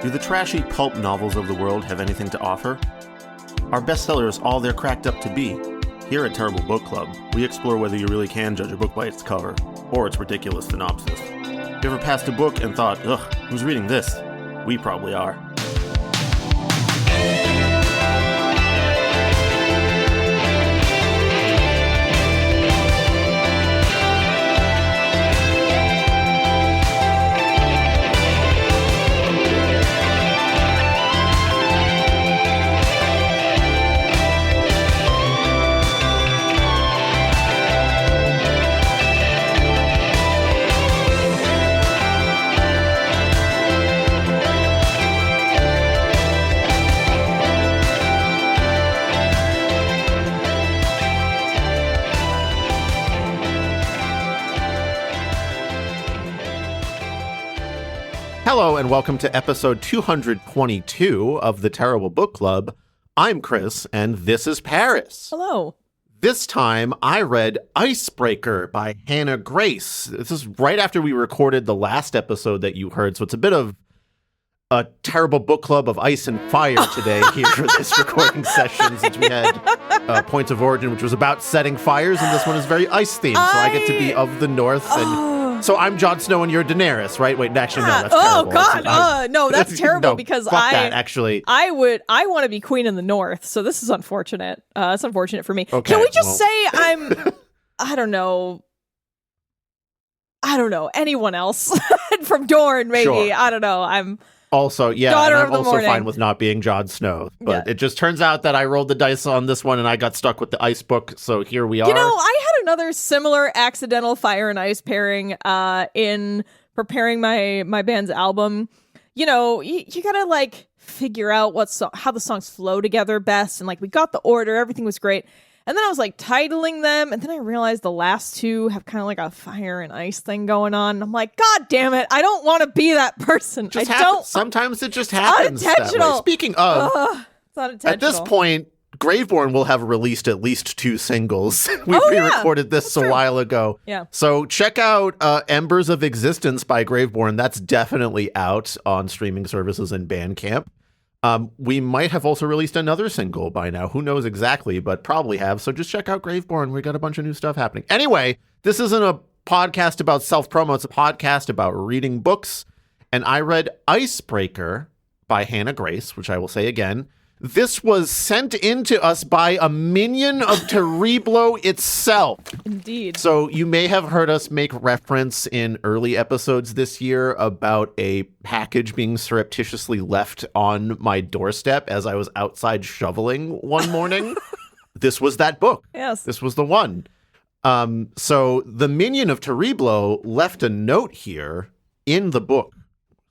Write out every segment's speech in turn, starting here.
Do the trashy pulp novels of the world have anything to offer? Are bestsellers all they're cracked up to be? Here at Terrible Book Club, we explore whether you really can judge a book by its cover, or its ridiculous synopsis. You ever passed a book and thought, ugh, who's reading this? We probably are. Hello and welcome to episode 222 of the Terrible Book Club. I'm Chris and this is Paris. Hello. This time I read Icebreaker by Hannah Grace. This is right after we recorded the last episode that you heard, so it's a bit of a Terrible Book Club of Ice and Fire today here for this recording session, since we had Points of Origin, which was about setting fires, and this one is very ice-themed, so I get to be of the North and... So I'm Jon Snow and you're Daenerys, right? Wait, actually, no, that's terrible. Oh, God. No, that's terrible because I want to be queen in the North, so this is unfortunate. It's unfortunate for me. Okay, can we just say I'm, I don't know, anyone else from Dorne, maybe. Sure. I don't know. I'm also, yeah, daughter and I'm of the also morning. fine with not being Jon Snow. But It just turns out that I rolled the dice on this one and I got stuck with the ice book, so here we are. You know, I had another similar accidental fire and ice pairing in preparing my band's album. You know, you gotta like figure out how the songs flow together best, and like we got the order, everything was great. And then I was like titling them, and then I realized the last two have kind of like a fire and ice thing going on. And I'm like, God damn it, I don't want to be that person. Sometimes it just happens. Unintentional. That way. Speaking of, it's unintentional. At this point, Graveborn will have released at least 2 singles. We pre-recorded this a while ago. Yeah. So check out Embers of Existence by Graveborn. That's definitely out on streaming services and Bandcamp. We might have also released another single by now. Who knows exactly, but probably have. So just check out Graveborn. We got a bunch of new stuff happening. Anyway, this isn't a podcast about self-promo. It's a podcast about reading books. And I read Icebreaker by Hannah Grace, which I will say again. This was sent in to us by a minion of Terriblo itself. Indeed. So you may have heard us make reference in early episodes this year about a package being surreptitiously left on my doorstep as I was outside shoveling one morning. This was that book. Yes. This was the one. So the minion of Terriblo left a note here in the book,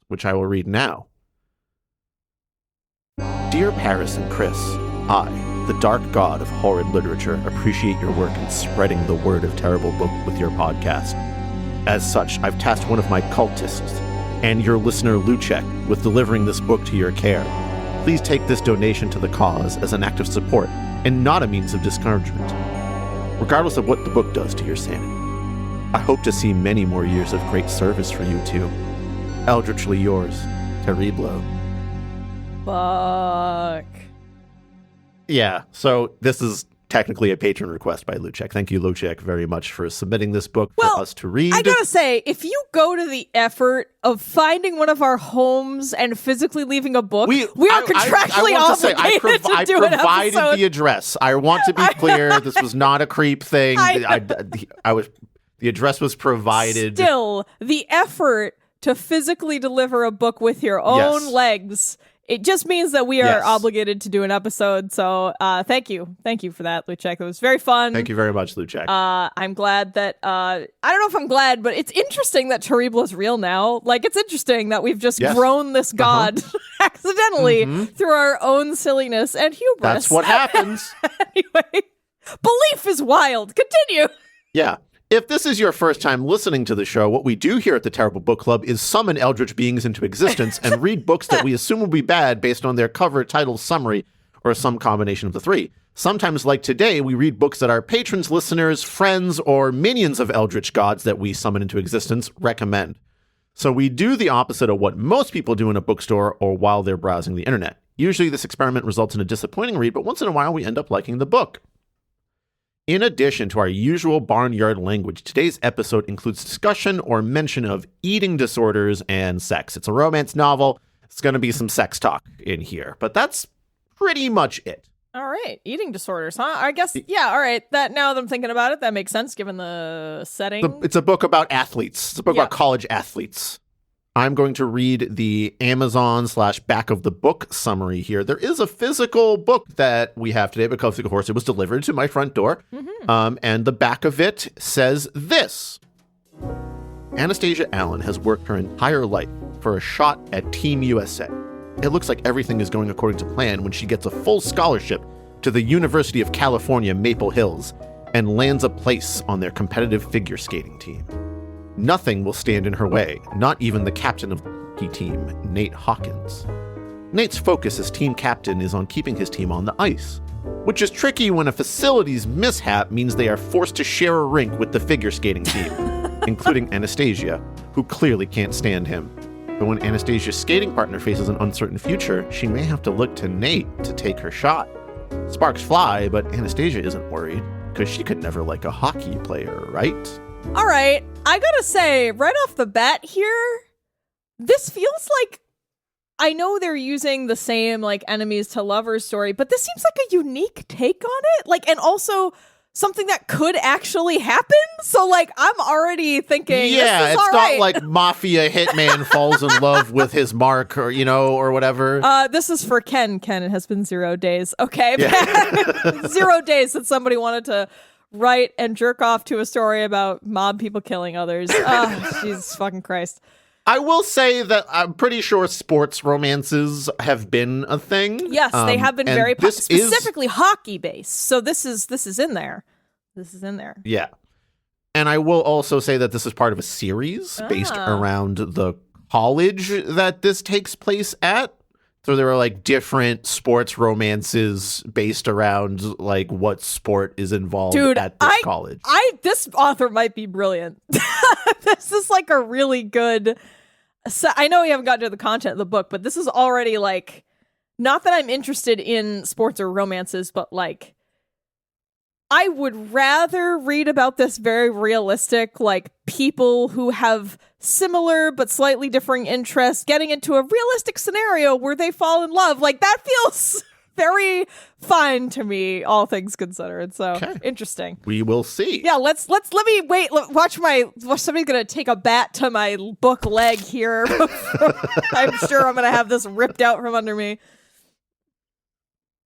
which I will read now. Dear Paris and Chris, I, the dark god of horrid literature, appreciate your work in spreading the word of Terrible Book with your podcast. As such, I've tasked one of my cultists and your listener Lucek with delivering this book to your care. Please take this donation to the cause as an act of support and not a means of discouragement. Regardless of what the book does to your sanity, I hope to see many more years of great service for you too. Eldritchly yours, Terriblo. Fuck. Yeah, so this is technically a patron request by Lucek. Thank you, Lucek, very much for submitting this book for us to read. I gotta say, if you go to the effort of finding one of our homes and physically leaving a book, we are contractually obligated to do an episode. I provided the address. I want to be clear. This was not a creep thing. The address was provided. Still, the effort to physically deliver a book with your own legs, it just means that we are obligated to do an episode. So thank you. Thank you for that, Lucek. It was very fun. Thank you very much, Lucek. I'm glad that, I don't know if I'm glad, but it's interesting that Terriblo is real now. Like, it's interesting that we've just grown this god accidentally through our own silliness and hubris. That's what happens. Anyway, belief is wild. Continue. Yeah. If this is your first time listening to the show, what we do here at the Terrible Book Club is summon eldritch beings into existence and read books that we assume will be bad based on their cover, title, summary, or some combination of the three. Sometimes, like today, we read books that our patrons, listeners, friends, or minions of eldritch gods that we summon into existence recommend. So we do the opposite of what most people do in a bookstore or while they're browsing the internet. Usually this experiment results in a disappointing read, but once in a while we end up liking the book. In addition to our usual barnyard language, today's episode includes discussion or mention of eating disorders and sex. It's a romance novel. It's going to be some sex talk in here, but that's pretty much it. All right. Eating disorders, huh? I guess, yeah, all right. That now that I'm thinking about it, that makes sense given the setting. It's a book about athletes. It's a book about college athletes. I'm going to read the Amazon/back of the book summary here. There is a physical book that we have today because, of course, it was delivered to my front door. And the back of it says this. Anastasia Allen has worked her entire life for a shot at Team USA. It looks like everything is going according to plan when she gets a full scholarship to the University of California, Maple Hills, and lands a place on their competitive figure skating team. Nothing will stand in her way, not even the captain of the hockey team, Nate Hawkins. Nate's focus as team captain is on keeping his team on the ice, which is tricky when a facilities mishap means they are forced to share a rink with the figure skating team, including Anastasia, who clearly can't stand him. But when Anastasia's skating partner faces an uncertain future, she may have to look to Nate to take her shot. Sparks fly, but Anastasia isn't worried, because she could never like a hockey player, right? All right. I gotta say, right off the bat here, this feels like, I know they're using the same like enemies to lovers story, but this seems like a unique take on it. Like, and also something that could actually happen. So like, I'm already thinking, yeah, this is it's all not right. like mafia hitman falls in love with his mark or, or whatever. This is for Ken. Ken, it has been 0 days. Okay. Yeah. 0 days since somebody wanted to write and jerk off to a story about mob people killing others. Oh, Jesus fucking Christ. I will say that I'm pretty sure sports romances have been a thing. Yes, they have been very specifically hockey based. So this is in there. This is in there. Yeah. And I will also say that this is part of a series based around the college that this takes place at. So there are like different sports romances based around like what sport is involved at this college. This author might be brilliant. This is like a really good. So I know we haven't gotten to the content of the book, but this is already like, not that I'm interested in sports or romances, but like, I would rather read about this very realistic, like people who have similar but slightly differing interests getting into a realistic scenario where they fall in love. Like that feels very fine to me, all things considered. So interesting. We will see. Yeah, let me wait. Watch somebody's gonna take a bat to my book leg here. I'm sure I'm gonna have this ripped out from under me.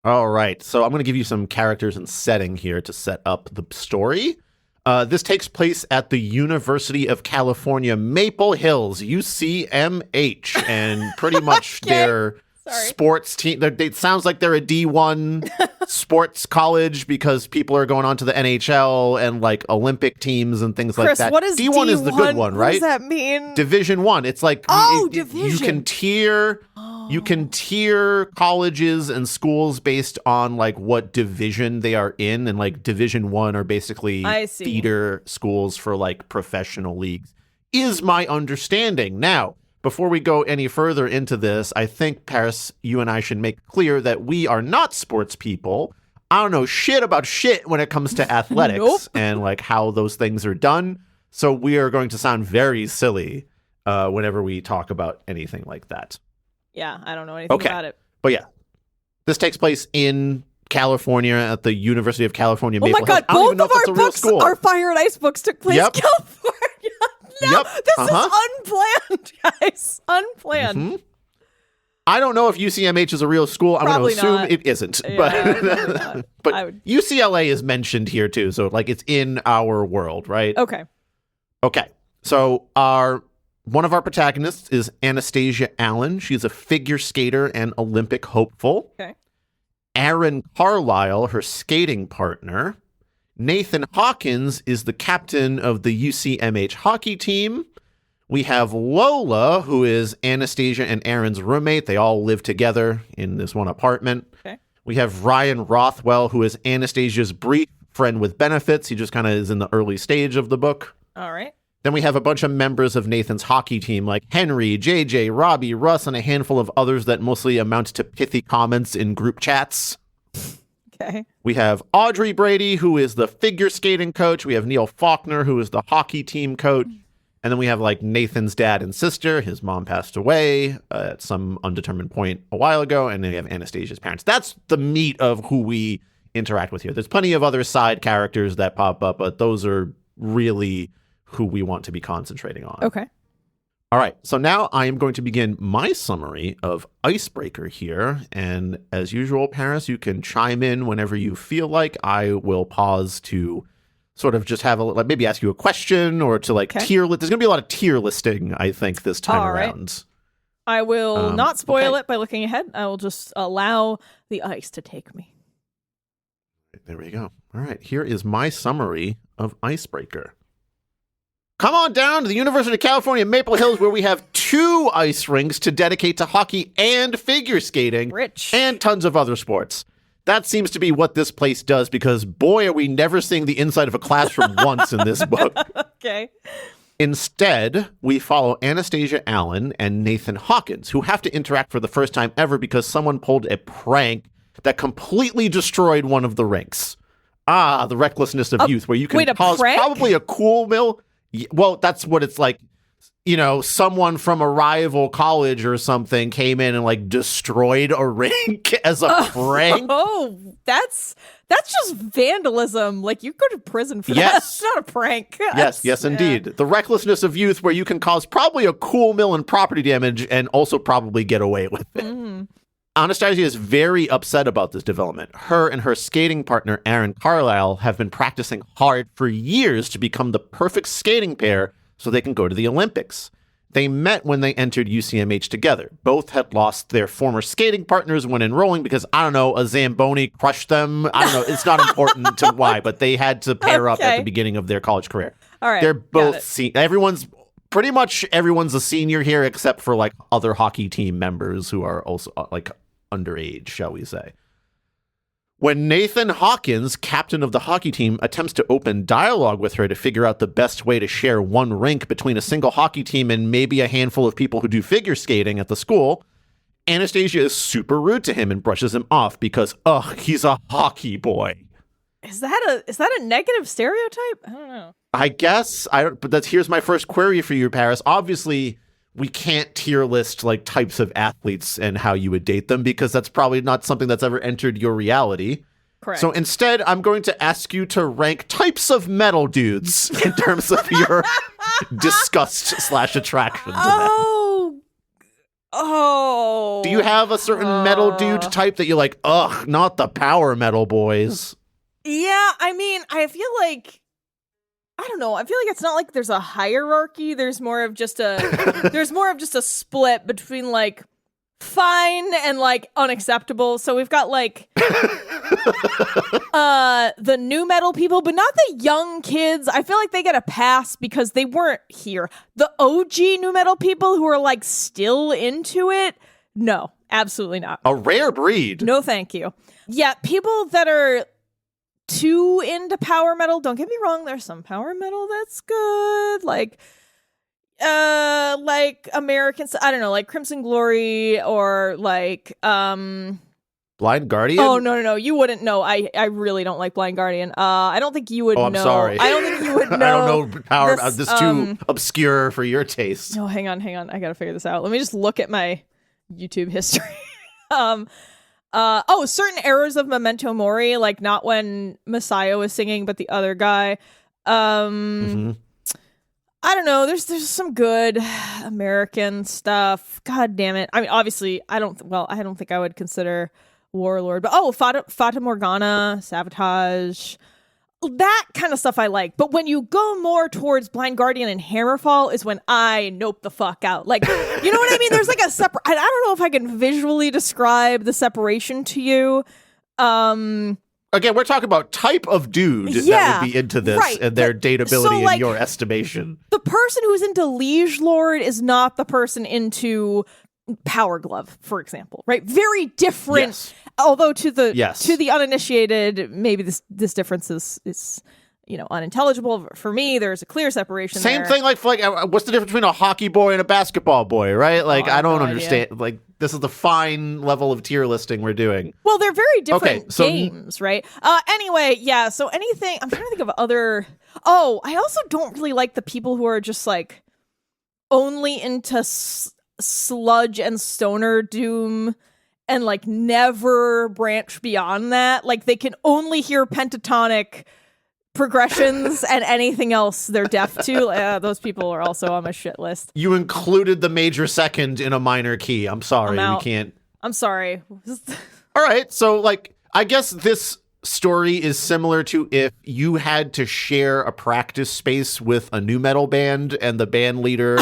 All right, so I'm going to give you some characters and setting here to set up the story. This takes place at the University of California, Maple Hills, UCMH, and pretty much their sports team. It sounds like they're a D1 sports college because people are going on to the NHL and like Olympic teams and things like that. What is D1 is the good one, right? What does that mean? Division 1. It's like division. You can tier colleges and schools based on like what division they are in, and like Division 1 are basically feeder schools for like professional leagues, is my understanding. Now, before we go any further into this, I think, Paris, you and I should make clear that we are not sports people. I don't know shit about shit when it comes to athletics and like how those things are done. So we are going to sound very silly whenever we talk about anything like that. Yeah, I don't know anything about it. But yeah, this takes place in California at the University of California, Maple Hills. Oh my God, both of our books, our Fire and Ice books, took place in California. No, this is unplanned, guys. Unplanned. Mm-hmm. I don't know if UCMH is a real school. I'm going to assume it isn't. Yeah, but UCLA is mentioned here too, so like it's in our world, right? Okay. So one of our protagonists is Anastasia Allen. She's a figure skater and Olympic hopeful. Okay. Aaron Carlisle, her skating partner. Nathan Hawkins is the captain of the UCMH hockey team. We have Lola, who is Anastasia and Aaron's roommate. They all live together in this one apartment. Okay. We have Ryan Rothwell, who is Anastasia's brief friend with benefits. He just kind of is in the early stage of the book. All right. Then we have a bunch of members of Nathan's hockey team like Henry, JJ, Robbie, Russ, and a handful of others that mostly amount to pithy comments in group chats. Okay. We have Audrey Brady, who is the figure skating coach. We have Neil Faulkner, who is the hockey team coach. And then we have like Nathan's dad and sister. His mom passed away at some undetermined point a while ago. And then we have Anastasia's parents. That's the meat of who we interact with here. There's plenty of other side characters that pop up, but those are really who we want to be concentrating on. Okay. All right. So now I am going to begin my summary of Icebreaker here. And as usual, Paris, you can chime in whenever you feel like. I will pause to sort of just have like maybe ask you a question or to like tier list. There's going to be a lot of tier listing, I think, this time around. I will not spoil it by looking ahead. I will just allow the ice to take me. There we go. All right. Here is my summary of Icebreaker. Come on down to the University of California, Maple Hills, where we have 2 ice rinks to dedicate to hockey and figure skating. Rich. And tons of other sports. That seems to be what this place does because, boy, are we never seeing the inside of a classroom once in this book. Okay. Instead, we follow Anastasia Allen and Nathan Hawkins, who have to interact for the first time ever because someone pulled a prank that completely destroyed one of the rinks. Ah, the recklessness of youth, where you can cause probably a cool mill. Well, that's what it's like. You know, someone from a rival college or something came in and like destroyed a rink as a prank. Oh, that's just vandalism. Like you go to prison for that. It's not a prank. Yes, indeed. The recklessness of youth where you can cause probably a cool mill and property damage and also probably get away with it. Mm. Anastasia is very upset about this development. Her and her skating partner, Aaron Carlisle, have been practicing hard for years to become the perfect skating pair so they can go to the Olympics. They met when they entered UCMH together. Both had lost their former skating partners when enrolling because, I don't know, a Zamboni crushed them. I don't know. It's not important to why, but they had to pair up at the beginning of their college career. All right. They're both pretty much everyone's a senior here except for like other hockey team members who are also like underage, shall we say. When Nathan Hawkins, captain of the hockey team, attempts to open dialogue with her to figure out the best way to share one rink between a single hockey team and maybe a handful of people who do figure skating at the school, Anastasia is super rude to him and brushes him off because, he's a hockey boy. Is that a negative stereotype? I don't know. I guess. But here's my first query for you, Paris. Obviously, we can't tier list like types of athletes and how you would date them because that's probably not something that's ever entered your reality. Correct. So instead, I'm going to ask you to rank types of metal dudes in terms of your disgust/attraction to them. Oh. Do you have a certain metal dude type that you're like, not the power metal boys? Yeah, I mean, I feel like I don't know. I feel like it's not like there's a hierarchy. There's more of just a split between like fine and like unacceptable. So we've got like the new metal people, but not the young kids. I feel like they get a pass because they weren't here. The OG new metal people who are like still into it. No, absolutely not. A rare breed. No, thank you. Yeah, people that are too into power metal. Don't get me wrong, there's some power metal that's good. Like Americans, I don't know, like Crimson Glory or like Blind Guardian? Oh no, you wouldn't know. I really don't like Blind Guardian. I don't think you would know. I'm sorry. I don't think you would know. I don't know power this is too obscure for your taste. No, hang on. I gotta figure this out. Let me just look at my YouTube history. Certain eras of Memento Mori, like not when Messiah was singing, but the other guy. I don't know. There's some good American stuff. God damn it. I mean, obviously, I don't think I would consider Warlord, but Fata Morgana, Sabotage, that kind of stuff I like. But when you go more towards Blind Guardian and Hammerfall is when I nope the fuck out. Like, you know what I mean? There's like a separate, I don't know if I can visually describe the separation to you. Again, we're talking about type of dude that would be into this and their dateability in your estimation. The person who's into Liege Lord is not the person into Power Glove, for example, right? Very different. Yes. Although to the uninitiated, maybe this difference is unintelligible. For me, there's a clear separation. Same there. thing, like what's the difference between a hockey boy and a basketball boy, right? Like, I I don't have no understand. idea. Like, this is the fine level of tier listing we're doing. Well, they're very different Okay, so- games, right? Anyway, yeah. So anything, I'm trying to think of other. Oh, I also don't really like the people who are just like only into sludge and stoner doom and like never branch beyond that. Like they can only hear pentatonic progressions and anything else they're deaf to. Those people are also on my shit list. You included the major second in a minor key. I'm sorry, I'm we out. can't. I'm sorry. All right, so like, I guess this story is similar to if you had to share a practice space with a new metal band and the band leader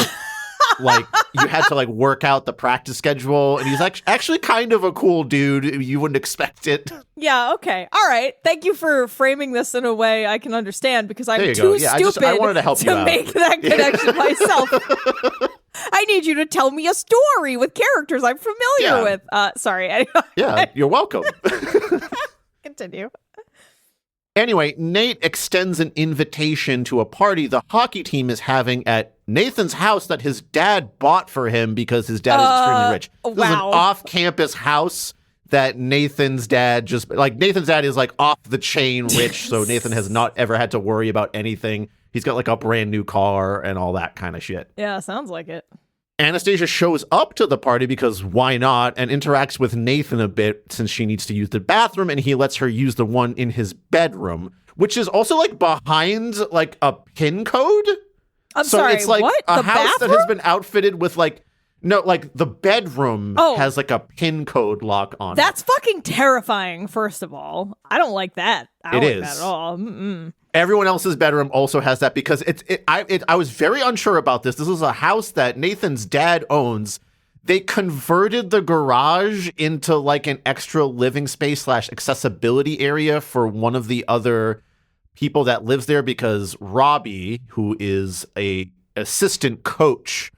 like you had to like work out the practice schedule, and he's actually kind of a cool dude. You wouldn't expect it. Yeah, okay. All right. Thank you for framing this in a way I can understand, because I'm There you too go. Yeah, stupid I wanted to help you out. make that connection myself. I need you to tell me a story with characters I'm familiar Yeah. with. Sorry. Anyway, Yeah, you're welcome. continue. Anyway, Nate extends an invitation to a party the hockey team is having at Nathan's house that his dad bought for him because his dad is extremely rich. This is an wow. off-campus house that Nathan's dad Nathan's dad is like off the chain rich, so Nathan has not ever had to worry about anything. He's got like a brand new car and all that kind of shit. Yeah, sounds like it. Anastasia shows up to the party because why not, and interacts with Nathan a bit since she needs to use the bathroom, and he lets her use the one in his bedroom, which is also like behind like a pin code. I'm So sorry, it's like what? a The house bathroom? that has been outfitted with like the bedroom Oh. has like a pin code lock on That's fucking terrifying, first of all. I don't like that. I don't It like is. that at all. Mm-mm. it. Everyone else's bedroom also has that because I was very unsure about this. This is a house that Nathan's dad owns. They converted the garage into like an extra living space / accessibility area for one of the other people that lives there, because Robbie, who is a assistant coach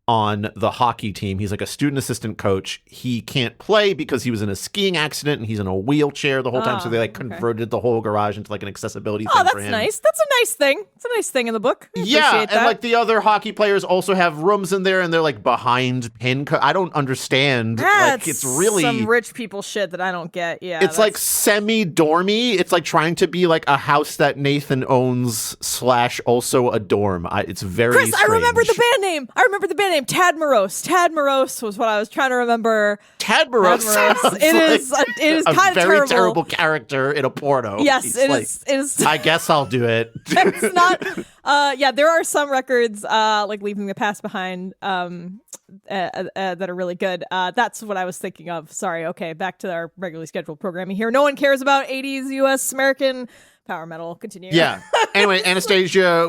on the hockey team, he's like a student assistant coach. He can't play because he was in a skiing accident and he's in a wheelchair the whole time. So they like okay. converted the whole garage into like an accessibility Oh, thing that's for him. nice. That's a nice thing. It's a nice thing in the book. I Yeah, appreciate that. and like the other hockey players also have rooms in there, and they're like behind pin code. I don't understand. That's like it's really some rich people shit that I don't get. Yeah, it's like semi-dormy. It's like trying to be like a house that Nathan owns / also a dorm. It's very Chris, I remember the strange. band name. Tad Morose. Tad Morose was what I was trying to remember. Tad Morose. sounds It is a kind of very terrible. terrible character in a porno. Yes, He's it like, is. It is. I guess I'll do it. It's not. Yeah, there are some records like Leaving the Past Behind that are really good. That's what I was thinking of. Sorry. Okay, back to our regularly scheduled programming here. No one cares about 80s U.S. American power metal. Continue. Yeah. Anyway, Anastasia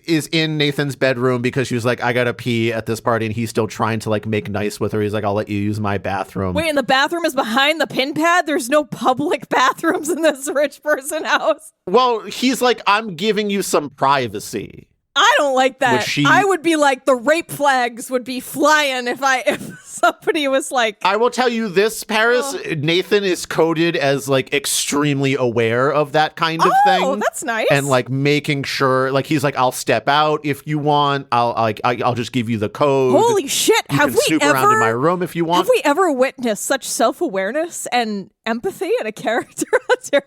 is in Nathan's bedroom because she was like, I gotta pee at this party, and he's still trying to like make nice with her. He's like, I'll let you use my bathroom. Wait, and the bathroom is behind the pin pad? There's no public bathrooms in this rich person house. Well, he's like, I'm giving you some privacy. I don't like that. Which she- I would be like, the rape flags would be flying if somebody was like, I will tell you this, Paris. Nathan is coded as like extremely aware of that kind of thing. oh, that's nice. And like making sure, like he's like, I'll step out if you want. I'll just give you the code. Holy shit! You Have can we snoop ever? around in my room if you want. Have we ever witnessed such self-awareness and empathy in a character?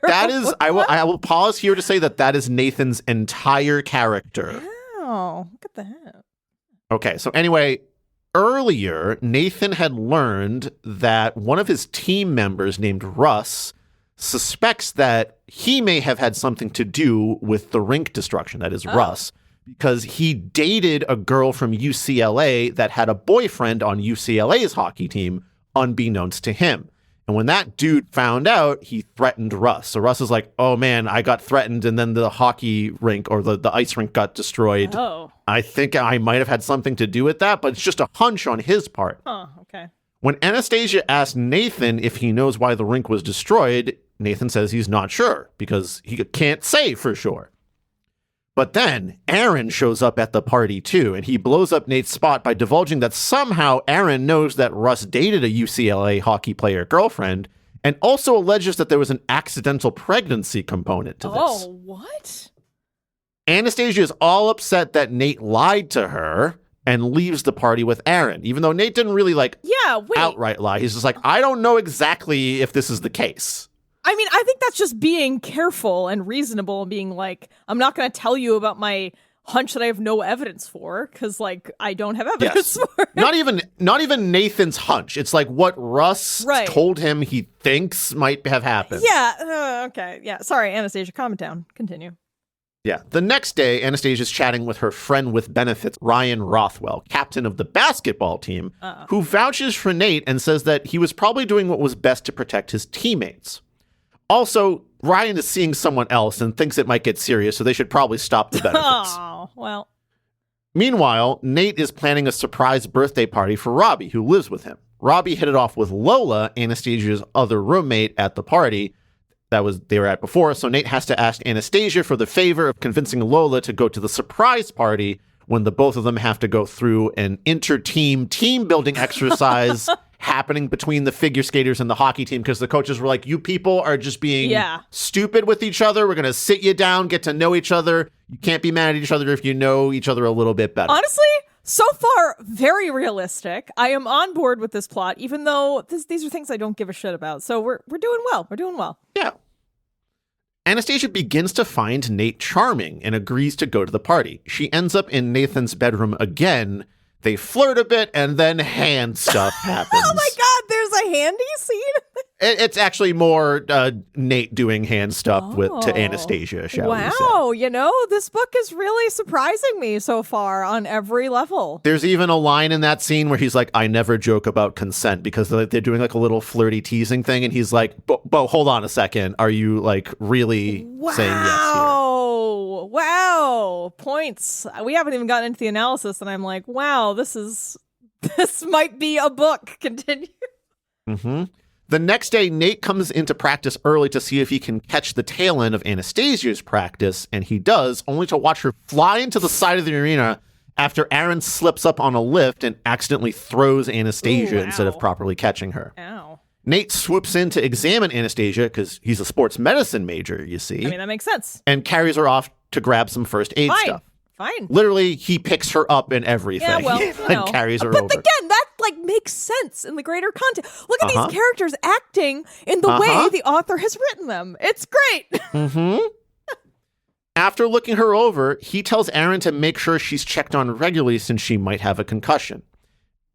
That is, I will pause here to say that is Nathan's entire character. Oh, look at that. Okay, so anyway, earlier, Nathan had learned that one of his team members named Russ suspects that he may have had something to do with the rink destruction. That is Russ, because he dated a girl from UCLA that had a boyfriend on UCLA's hockey team, unbeknownst to him. And when that dude found out, he threatened Russ. So Russ is like, oh man, I got threatened, and then the hockey rink or the ice rink got destroyed. Oh. I think I might have had something to do with that, but it's just a hunch on his part. Oh, okay. When Anastasia asked Nathan if he knows why the rink was destroyed, Nathan says he's not sure because he can't say for sure. But then Aaron shows up at the party too, and he blows up Nate's spot by divulging that somehow Aaron knows that Russ dated a UCLA hockey player girlfriend, and also alleges that there was an accidental pregnancy component to this. Oh, what? Anastasia is all upset that Nate lied to her and leaves the party with Aaron, even though Nate didn't really outright lie. He's just like, I don't know exactly if this is the case. I mean, I think that's just being careful and reasonable and being like, I'm not going to tell you about my hunch that I have no evidence for because, like, I don't have evidence for it. Not even Nathan's hunch. It's like what Russ told him he thinks might have happened. Yeah. Okay. Yeah. Sorry, Anastasia. Calm it down. Continue. Yeah. The next day, Anastasia's chatting with her friend with benefits, Ryan Rothwell, captain of the basketball team, who vouches for Nate and says that he was probably doing what was best to protect his teammates. Also, Ryan is seeing someone else and thinks it might get serious, so they should probably stop the benefits. Oh, well. Meanwhile, Nate is planning a surprise birthday party for Robbie, who lives with him. Robbie hit it off with Lola, Anastasia's other roommate at the party they were at before, so Nate has to ask Anastasia for the favor of convincing Lola to go to the surprise party when the both of them have to go through an team building exercise happening between the figure skaters and the hockey team because the coaches were like, you people are just being stupid with each other. We're going to sit you down, get to know each other. You can't be mad at each other if you know each other a little bit better. Honestly, so far, very realistic. I am on board with this plot, even though these are things I don't give a shit about. So we're doing well. We're doing well. Yeah. Anastasia begins to find Nate charming and agrees to go to the party. She ends up in Nathan's bedroom again. They flirt a bit, and then hand stuff happens. Oh my God, there's a handy scene? It's actually more Nate doing hand stuff to Anastasia, shall we say. Wow, this book is really surprising me so far on every level. There's even a line in that scene where he's like, I never joke about consent, because they're doing like a little flirty teasing thing, and he's like, Bo, hold on a second. Are you like really saying yes here? Wow, points. We haven't even gotten into the analysis, and I'm like, wow, this might be a book. Continue. Mm-hmm. The next day, Nate comes into practice early to see if he can catch the tail end of Anastasia's practice, and he does, only to watch her fly into the side of the arena after Aaron slips up on a lift and accidentally throws Anastasia instead of properly catching her. Ow. Nate swoops in to examine Anastasia because he's a sports medicine major, you see. I mean, that makes sense. And carries her off to grab some first aid stuff. Fine. Literally, he picks her up and everything. Yeah, well, and carries her over. But again, that makes sense in the greater context. Look at these characters acting in the way the author has written them. It's great. Mm-hmm. After looking her over, he tells Aaron to make sure she's checked on regularly since she might have a concussion.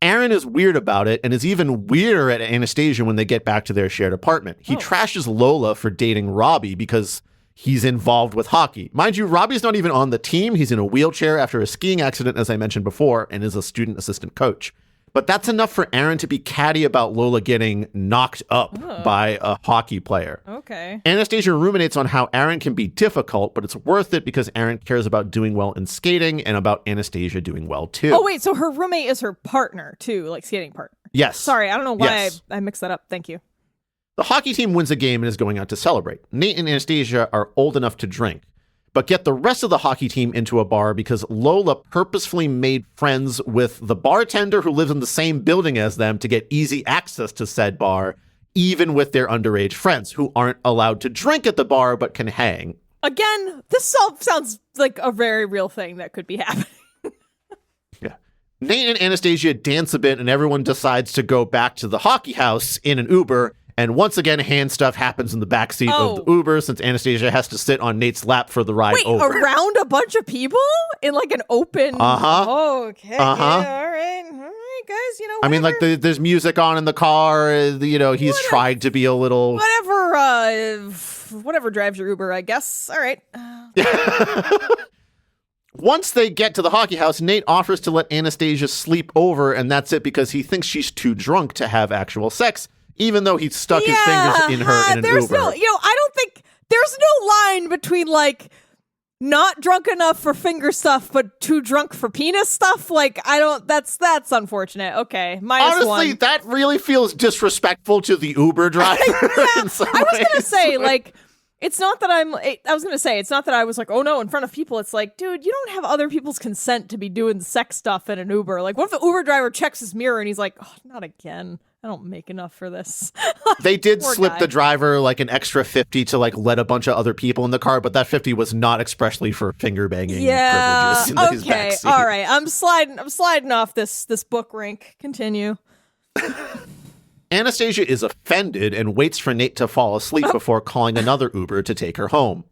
Aaron is weird about it and is even weirder at Anastasia when they get back to their shared apartment. He trashes Lola for dating Robbie because he's involved with hockey. Mind you, Robbie's not even on the team. He's in a wheelchair after a skiing accident, as I mentioned before, and is a student assistant coach. But that's enough for Aaron to be catty about Lola getting knocked up by a hockey player. Okay. Anastasia ruminates on how Aaron can be difficult, but it's worth it because Aaron cares about doing well in skating and about Anastasia doing well too. Oh, wait, so her roommate is her partner too, like skating partner. Yes. Sorry, I don't know why I mixed that up. Thank you. The hockey team wins a game and is going out to celebrate. Nate and Anastasia are old enough to drink, but get the rest of the hockey team into a bar because Lola purposefully made friends with the bartender who lives in the same building as them to get easy access to said bar, even with their underage friends who aren't allowed to drink at the bar but can hang. Again, this all sounds like a very real thing that could be happening. Yeah. Nate and Anastasia dance a bit and everyone decides to go back to the hockey house in an Uber. And once again, hand stuff happens in the backseat of the Uber since Anastasia has to sit on Nate's lap for the ride over. Wait, around a bunch of people? In like an open... Oh, okay. Yeah, all right, guys, whatever. I mean, like, there's music on in the car. He's trying to be a little... Whatever drives your Uber, I guess. All right. Once they get to the hockey house, Nate offers to let Anastasia sleep over, and that's it because he thinks she's too drunk to have actual sex. Even though he stuck his fingers in her in an Uber. I don't think there's no line between like not drunk enough for finger stuff, but too drunk for penis stuff. Like, that's unfortunate. Okay. Honestly, -1. that really feels disrespectful to the Uber driver. I was going to say, like, It's not that I was going to say, it's not that I was like, oh no, in front of people. It's like, dude, you don't have other people's consent to be doing sex stuff in an Uber. Like, what if the Uber driver checks his mirror and he's like, oh, not again. I don't make enough for this. They did slip guy. the driver like an extra 50 to like let a bunch of other people in the car, but that 50 was not expressly for finger banging privileges in his backseat. All right. I'm sliding off this book rank. Continue. Anastasia is offended and waits for Nate to fall asleep before calling another Uber to take her home.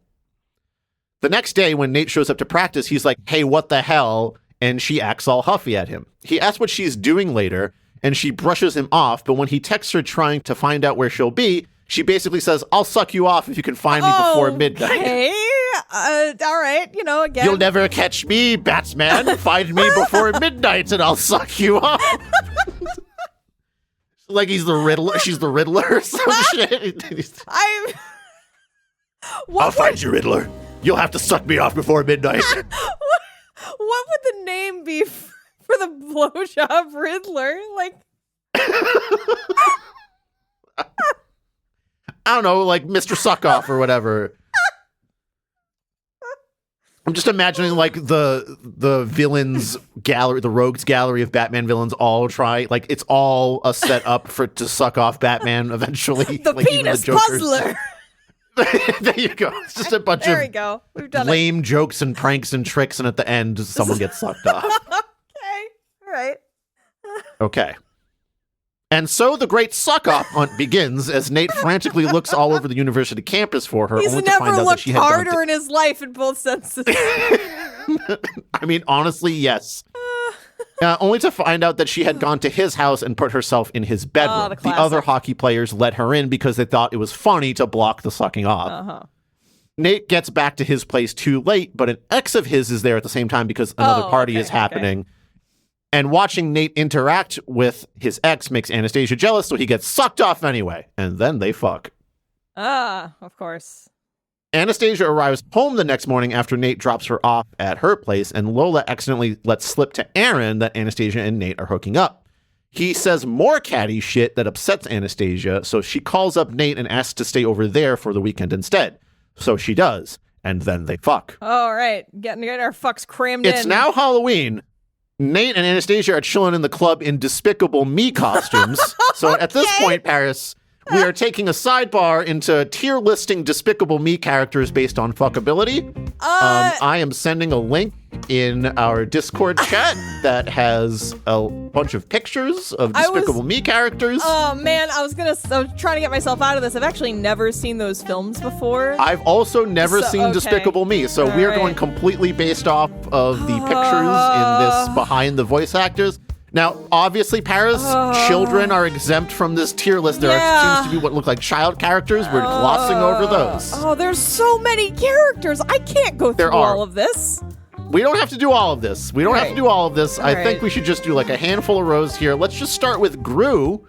The next day, when Nate shows up to practice, he's like, hey, what the hell? And she acts all huffy at him. He asks what she's doing later, and she brushes him off, but when he texts her trying to find out where she'll be, she basically says, I'll suck you off if you can find me before midnight. Okay. All right. Again. You'll never catch me, Batman. Find me before midnight and I'll suck you off. Like he's the Riddler. She's the Riddler or some shit. I'll find you, Riddler. You'll have to suck me off before midnight. What would the name be for the blowjob Riddler? Like, I don't know, like Mr. Suckoff or whatever. I'm just imagining like the villains gallery, the rogues gallery of Batman villains all try, like it's all a setup to suck off Batman eventually. The like, penis puzzler. There you go. It's just a bunch There we go. We've done lame jokes and pranks and tricks, and at the end, someone gets sucked off. Okay. All right. Okay. And so the great suck-off hunt begins as Nate frantically looks all over the university campus for her. He's only never to find out that looked she had harder in his life in both senses. I mean, honestly, yes. Only to find out that she had gone to his house and put herself in his bedroom. The The other classic. hockey players let her in because they thought it was funny to block the sucking off. Uh-huh. Nate gets back to his place too late, but an ex of his is there at the same time because another party is happening. And watching Nate interact with his ex makes Anastasia jealous, so he gets sucked off anyway. And then they fuck. Of course. Anastasia arrives home the next morning after Nate drops her off at her place, and Lola accidentally lets slip to Aaron that Anastasia and Nate are hooking up. He says more catty shit that upsets Anastasia, so she calls up Nate and asks to stay over there for the weekend instead. So she does, and then they fuck. All right. Getting our fucks crammed It's in. now Halloween. Nate and Anastasia are chilling in the club in Despicable Me costumes. So at this point, Paris, we are taking a sidebar into tier listing Despicable Me characters based on fuckability. I am sending a link in our Discord chat that has a bunch of pictures of Despicable Me characters. Oh man, I was trying to get myself out of this. I've actually never seen those films before. I've also never seen Despicable Me, so we are going completely based off of the pictures in this behind the voice actors. Now, obviously, Paris, children are exempt from this tier list. There seems to be what look like child characters. We're glossing over those. Oh, there's so many characters. I can't go through all of this. We don't have to do all of this. I think right. we should just do like a handful of rows here. Let's just start with Gru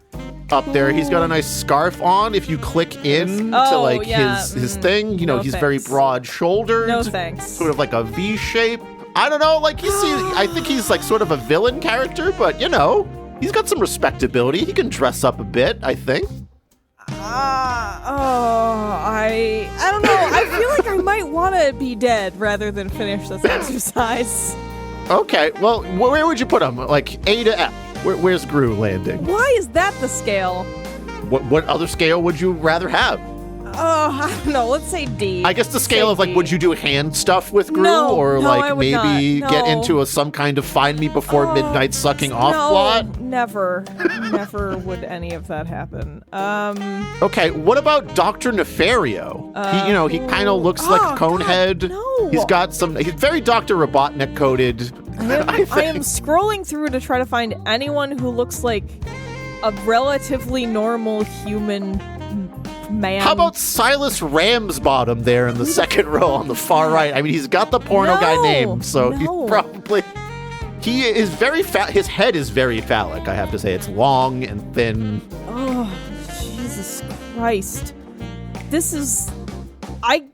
up there. He's got a nice scarf on. If you click in to like his thing, you know, he's very broad-shouldered. No thanks. Sort of like a V shape. I don't know, like I think he's like sort of a villain character, but you know, he's got some respectability. He can dress up a bit, I think. I don't know. I feel like I might want to be dead rather than finish this exercise. Okay, well, where would you put him? Like A to F. Where's Gru landing? Why is that the scale? What other scale would you rather have? I don't know. Let's say D. I guess the scale of like, would you do hand stuff with Gru, or like maybe get into some kind of find me before midnight sucking off plot? Never would any of that happen. Okay, what about Dr. Nefario? He kind of looks like a Conehead. No. He's very Dr. Robotnik coded. I am scrolling through to try to find anyone who looks like a relatively normal human man. How about Silas Ramsbottom there in the second row on the far right? I mean, he's got the porno guy name, so he is very his head is very phallic, I have to say. It's long and thin. Oh, Jesus Christ. I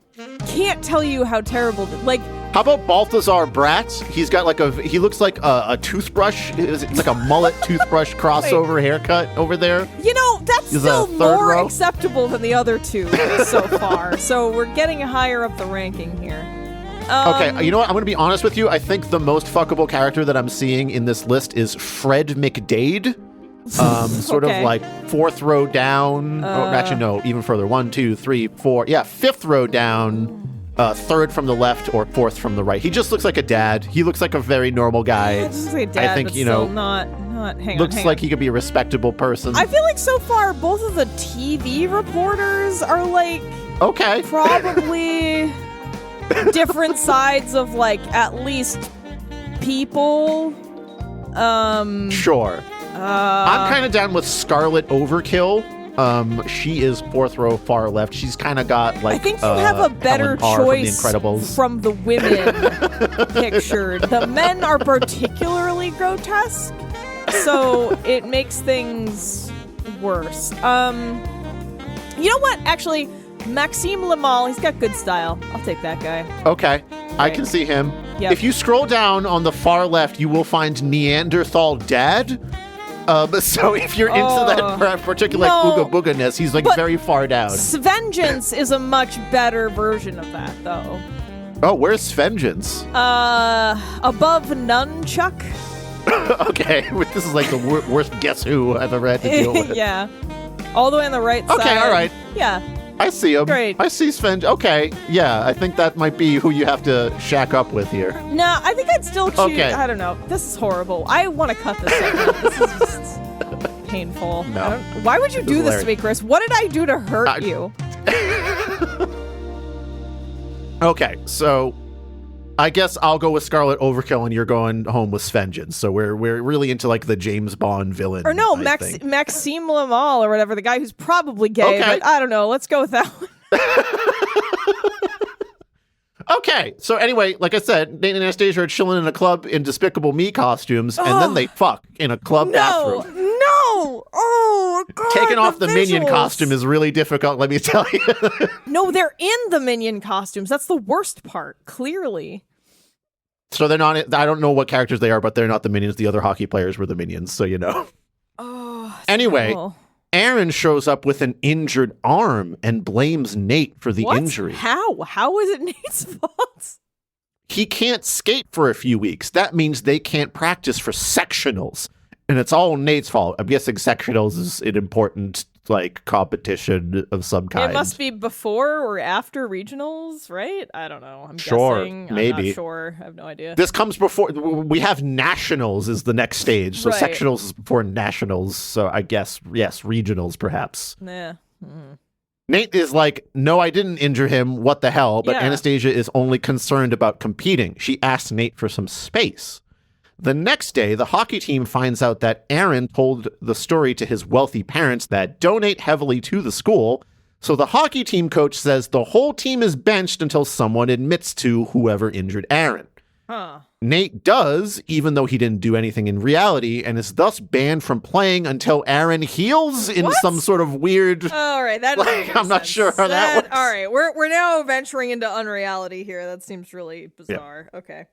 can't tell you how terrible, like, How about Balthazar Bratz? He's got he looks like a toothbrush. It's like a mullet toothbrush crossover haircut over there. That's He's still a third more row. acceptable than the other two so far. So we're getting higher up the ranking here. Okay, you know what? I'm going to be honest with you. I think the most fuckable character that I'm seeing in this list is Fred McDade. Sort Okay. of like fourth row down. Actually, no, even further. 1, 2, 3, 4. Yeah, fifth row down. Third from the left or fourth from the right. He just looks like a dad. He looks like a very normal guy. Yeah, this is like a dad, I think, but still not. Hang looks on. like he could be a respectable person. I feel like so far both of the TV reporters are like Okay. probably different sides of like at least people. Sure. I'm kind of down with Scarlet Overkill. She is fourth row far left. She's kind of got like I think you have a better choice from the women pictured. The men are particularly grotesque, so it makes things worse. You know what? Actually, Maxime Lamal, he's got good style. I'll take that guy. Okay. I can see him. Yep. If you scroll down on the far left, you will find Neanderthal Dad. So if you're into that particular Ooga Booga-ness, he's like very far down. Svengeance is a much better version of that, though. Oh, where's Vengeance? Above Nunchuck. Okay, this is like the worst Guess Who I've ever had to deal with. Yeah. All the way on the right side. Okay, all right. Yeah. I see him. Great. I see Sven. Okay, yeah, I think that might be who you have to shack up with here. No, I think I'd still choose. Okay. I don't know. This is horrible. I want to cut this segment. This is just painful. No. Why would you do this to hilarious. me, Chris? What did I do to hurt you? Okay, so I guess I'll go with Scarlet Overkill and you're going home with Svengeance. So we're really into like the James Bond villain. Or no, I think. Maxime Lamal or whatever, the guy who's probably gay, Okay. but I don't know. Let's go with that one. Okay, so anyway, like I said, Nate and Anastasia are chilling in a club in Despicable Me costumes, and then they fuck in a club bathroom. No! Oh, God. Taking off the Minion visuals. costume is really difficult, let me tell you. No, they're in the Minion costumes. That's the worst part, clearly. So they're not, I don't know what characters they are, but they're not the Minions. The other hockey players were the Minions, so you know. Oh. Anyway, terrible. Aaron shows up with an injured arm and blames Nate for the What? injury. How? How is it Nate's fault? He can't skate for a few weeks. That means they can't practice for sectionals. And it's all Nate's fault. I'm guessing sectionals is an important like competition of some kind. It must be before or after regionals, right? I don't know. I'm Sure, guessing. maybe. I'm not sure. I have no idea. This comes before we have nationals is the next stage. So Right. sectionals is before nationals. So I guess yes, regionals perhaps. Nah. Nate is like, no, I didn't injure him. What the hell? But Yeah. Anastasia is only concerned about competing. She asks Nate for some space. The next day, the hockey team finds out that Aaron told the story to his wealthy parents that donate heavily to the school. So the hockey team coach says the whole team is benched until someone admits to whoever injured Aaron. Huh. Nate does, even though he didn't do anything in reality, and is thus banned from playing until Aaron heals in What? some sort of weird... All right, that Like, makes I'm not sense. sure how that works. All right, we're now venturing into unreality here. That seems really bizarre. Okay.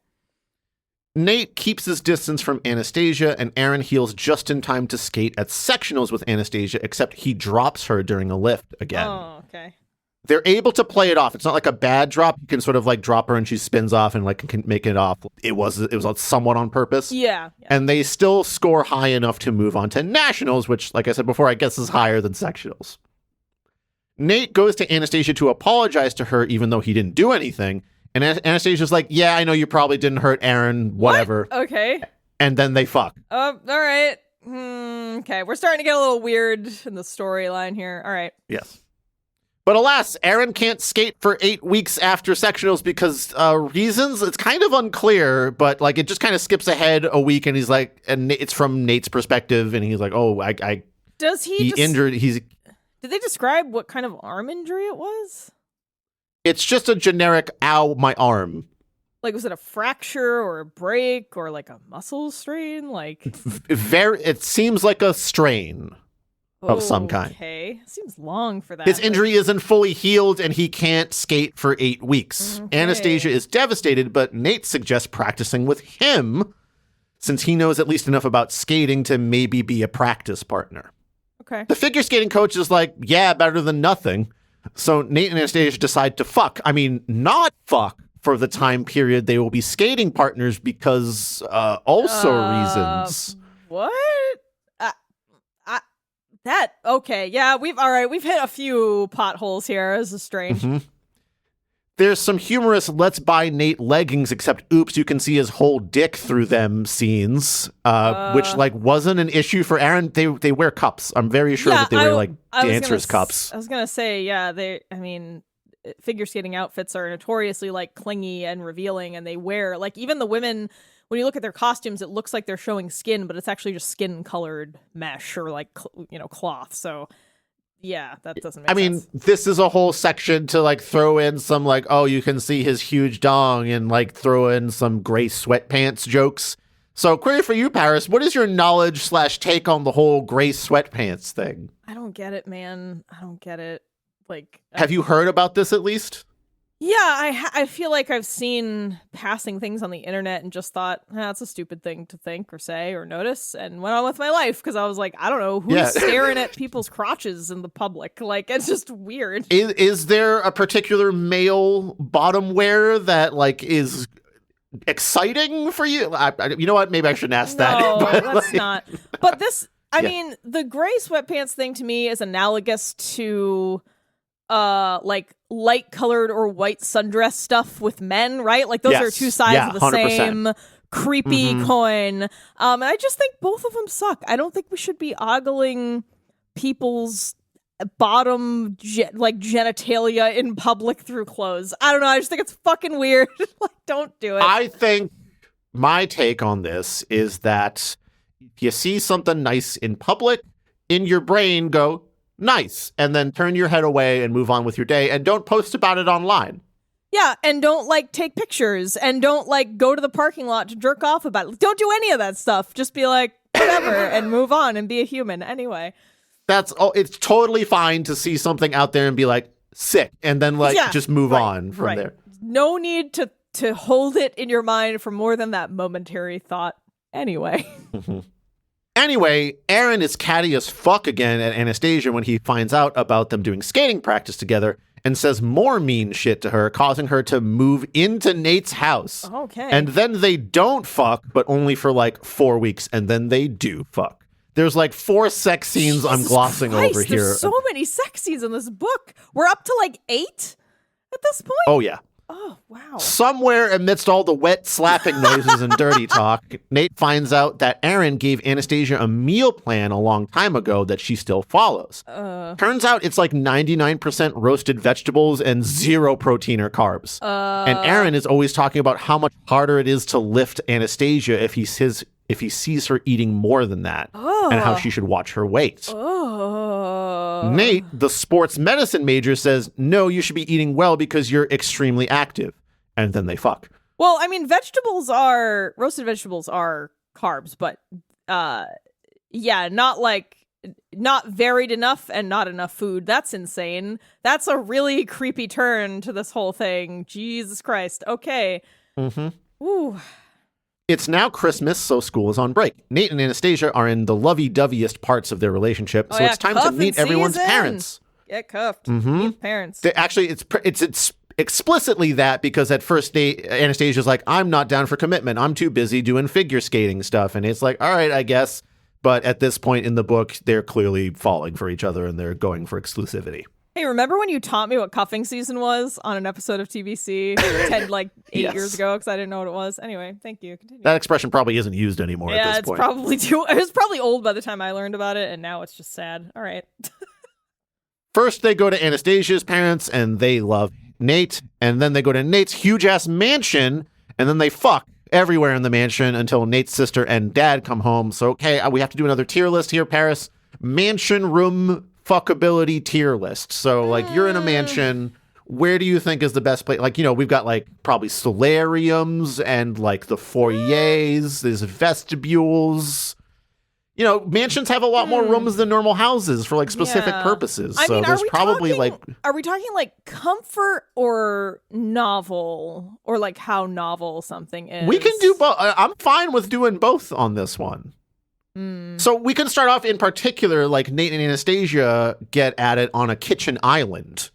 Nate keeps his distance from Anastasia, and Aaron heals just in time to skate at sectionals with Anastasia, except he drops her during a lift again. Oh, okay. They're able to play it off. It's not like a bad drop. You can sort of like drop her and she spins off and like can make it off. It was somewhat on purpose. Yeah. And they still score high enough to move on to nationals, which, like I said before, I guess is higher than sectionals. Nate goes to Anastasia to apologize to her, even though he didn't do anything. And Anastasia's like, yeah, I know you probably didn't hurt Aaron, whatever. What? Okay. And then they fuck. All right. Okay, we're starting to get a little weird in the storyline here. All right. Yes. But alas, Aaron can't skate for 8 weeks after sectionals because reasons. It's kind of unclear, but like it just kind of skips ahead a week, and he's like, and it's from Nate's perspective, and he's like, oh, Does he injured. Did they describe what kind of arm injury it was? It's just a generic ow, my arm. Like, was it a fracture or a break or like a muscle strain? Like, It seems like a strain. of some kind. Okay. Seems long for that. His injury isn't fully healed, and he can't skate for 8 weeks. Okay. Anastasia is devastated, but Nate suggests practicing with him, since he knows at least enough about skating to maybe be a practice partner. Okay. The figure skating coach is like, yeah, better than nothing. So Nate and Anastasia decide to fuck. I mean, not fuck for the time period they will be skating partners because reasons. What? Okay, yeah, we've hit a few potholes here. This is strange. Mm-hmm. There's some humorous let's buy Nate leggings, except oops, you can see his whole dick through them scenes, which like wasn't an issue for Aaron. They wear cups. I'm very sure that they wear like dancers' cups. I was gonna say, yeah, figure skating outfits are notoriously like clingy and revealing, and they wear like even the women. When you look at their costumes, it looks like they're showing skin, but it's actually just skin-colored mesh or like cloth. So, yeah, that doesn't make sense. I mean, this is a whole section to like throw in some like, oh, you can see his huge dong, and like throw in some gray sweatpants jokes. So, query for you, Paris. What is your knowledge / take on the whole gray sweatpants thing? I don't get it, man. I don't get it. Like, have you heard about this at least? Yeah, I feel like I've seen passing things on the internet and just thought, that's a stupid thing to think or say or notice, and went on with my life because I was like, I don't know, who's staring at people's crotches in the public? Like, it's just weird. Is there a particular male bottom wear that like is exciting for you? You know what? Maybe I shouldn't ask that. No, that's not. But this, I mean, the gray sweatpants thing to me is analogous to like light colored or white sundress stuff with men, right? Like those are two sides of the 100%. Same creepy coin. And I just think both of them suck. I don't think we should be ogling people's bottom genitalia in public through clothes. I don't know. I just think it's fucking weird. Like, don't do it. I think my take on this is that if you see something nice in public, in your brain go, nice, and then turn your head away and move on with your day, and don't post about it online. Yeah, and don't like take pictures, and don't like go to the parking lot to jerk off about it. Don't do any of that stuff. Just be like, whatever, and move on and be a human anyway. It's totally fine to see something out there and be like, sick, and then just move on from there. No need to hold it in your mind for more than that momentary thought anyway. Anyway, Aaron is catty as fuck again at Anastasia when he finds out about them doing skating practice together and says more mean shit to her, causing her to move into Nate's house. Okay. And then they don't fuck, but only for like 4 weeks, and then they do fuck. There's like 4 sex scenes I'm glossing over here. There's so many sex scenes in this book. We're up to like 8 at this point? Oh, yeah. Oh, wow. Somewhere amidst all the wet slapping noises and dirty talk, Nate finds out that Aaron gave Anastasia a meal plan a long time ago that she still follows. Turns out it's like 99% roasted vegetables and 0 protein or carbs. And Aaron is always talking about how much harder it is to lift Anastasia if he sees her eating more than that, and how she should watch her weight. Nate, the sports medicine major, says, no, you should be eating well because you're extremely active. And then they fuck. Well, I mean, roasted vegetables are carbs, but not varied enough and not enough food. That's insane. That's a really creepy turn to this whole thing. Jesus Christ. Okay. Ooh. It's now Christmas, so school is on break. Nate and Anastasia are in the lovey-doveyest parts of their relationship, so it's time to meet everyone's parents. Get cuffed. Meet parents. It's explicitly that, because at first Anastasia's like, I'm not down for commitment. I'm too busy doing figure skating stuff. And it's like, all right, I guess. But at this point in the book, they're clearly falling for each other and they're going for exclusivity. Hey, remember when you taught me what cuffing season was on an episode of TBC 8 years ago? Because I didn't know what it was. Anyway, thank you. Continue. That expression probably isn't used anymore at this point. It was probably old by the time I learned about it, and now it's just sad. All right. First, they go to Anastasia's parents, and they love Nate. And then they go to Nate's huge-ass mansion, and then they fuck everywhere in the mansion until Nate's sister and dad come home. So, okay, we have to do another tier list here, Paris. Mansion room fuckability tier list. So, like, you're in a mansion. Where do you think is the best place? Like, we've got, like, probably solariums and, like, the foyers. There's vestibules. mansions have a lot more rooms than normal houses for like specific purposes. I so mean, there's probably are we talking like comfort or novel, or like how novel something is? we can do both. I'm fine with doing both on this one. So we can start off in particular, like Nate and Anastasia get at it on a kitchen island.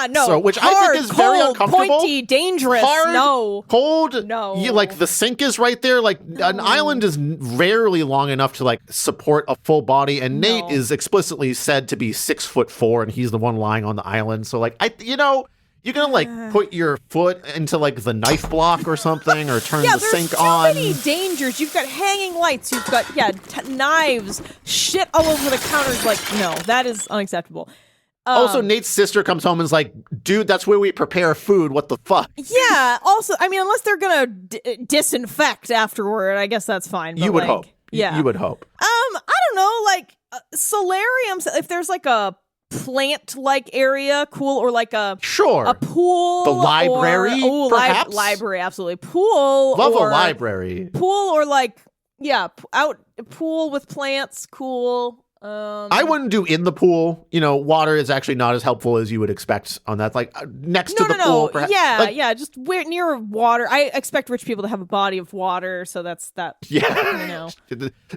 No. So, which hard, I think is very cold, uncomfortable. Pointy, dangerous. Hard, no. Cold. No. Like the sink is right there. Like an island is rarely long enough to like support a full body. And Nate is explicitly said to be 6'4", and he's the one lying on the island. So like, you're going to like put your foot into like the knife block or something, or turn the sink on. There's so many dangers. You've got hanging lights. You've got, knives, shit all over the counters. Like, no, that is unacceptable. Also, Nate's sister comes home and is like, dude, that's where we prepare food. What the fuck? Yeah. Also, I mean, unless they're going to disinfect afterward, I guess that's fine. But you would hope. Yeah. You would hope. I don't know, like solariums, if there's like a plant-like area, cool, or like a pool, the library, perhaps. Library, absolutely. Pool, love a library. Pool, or like pool with plants, cool. I wouldn't do in the pool. Water is actually not as helpful as you would expect on that. Like next to the pool, perhaps. Yeah, just near water. I expect rich people to have a body of water, so that's that. Yeah,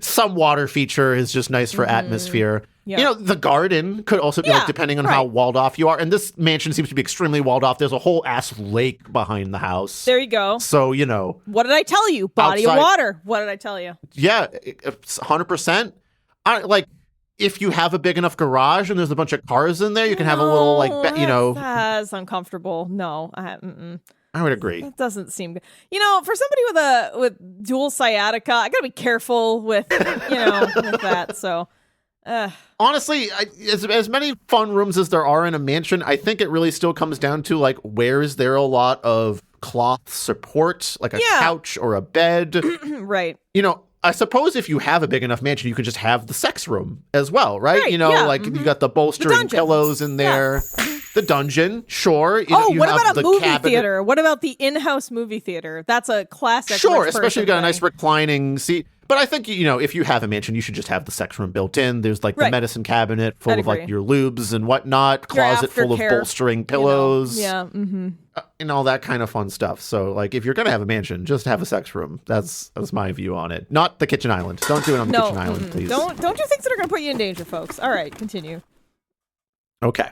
some water feature is just nice for atmosphere. Yeah. The garden could also be like, depending on how walled off you are. And this mansion seems to be extremely walled off. There's a whole ass lake behind the house. There you go. So, what did I tell you? Body of water. What did I tell you? Yeah, 100%. If you have a big enough garage and there's a bunch of cars in there, you can have a little That's uncomfortable. No, I would agree. That doesn't seem good. For somebody with dual sciatica, I gotta be careful with with that. So. Honestly, as many fun rooms as there are in a mansion, I think it really still comes down to like, where is there a lot of cloth support, like a couch or a bed? Right. I suppose if you have a big enough mansion, you can just have the sex room as well, right? You got the bolstering pillows in there. The dungeon, sure. What about a movie theater? What about the in-house movie theater? That's a classic. Sure, especially if you've got a nice reclining seat. But I think, if you have a mansion, you should just have the sex room built in. There's like the medicine cabinet full of like your lubes and whatnot, closet full of bolstering pillows. And all that kind of fun stuff. So like, if you're going to have a mansion, just have a sex room. That's my view on it. Not the kitchen island. Don't do it on the kitchen island, please. Don't do things that are going to put you in danger, folks. All right, continue. Okay.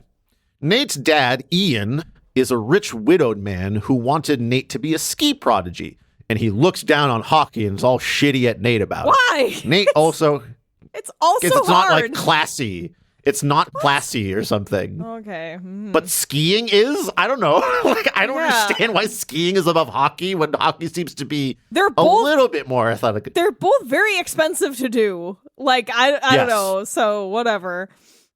Nate's dad, Ian, is a rich widowed man who wanted Nate to be a ski prodigy. And he looks down on hockey and is all shitty at Nate about it. Why? Nate also... It's also it's hard. not like classy. It's not classy or something. Okay. But skiing is? I don't know. I don't understand why skiing is above hockey when hockey seems to be a little bit more athletic. They're both very expensive to do. Like, I don't know. So, whatever.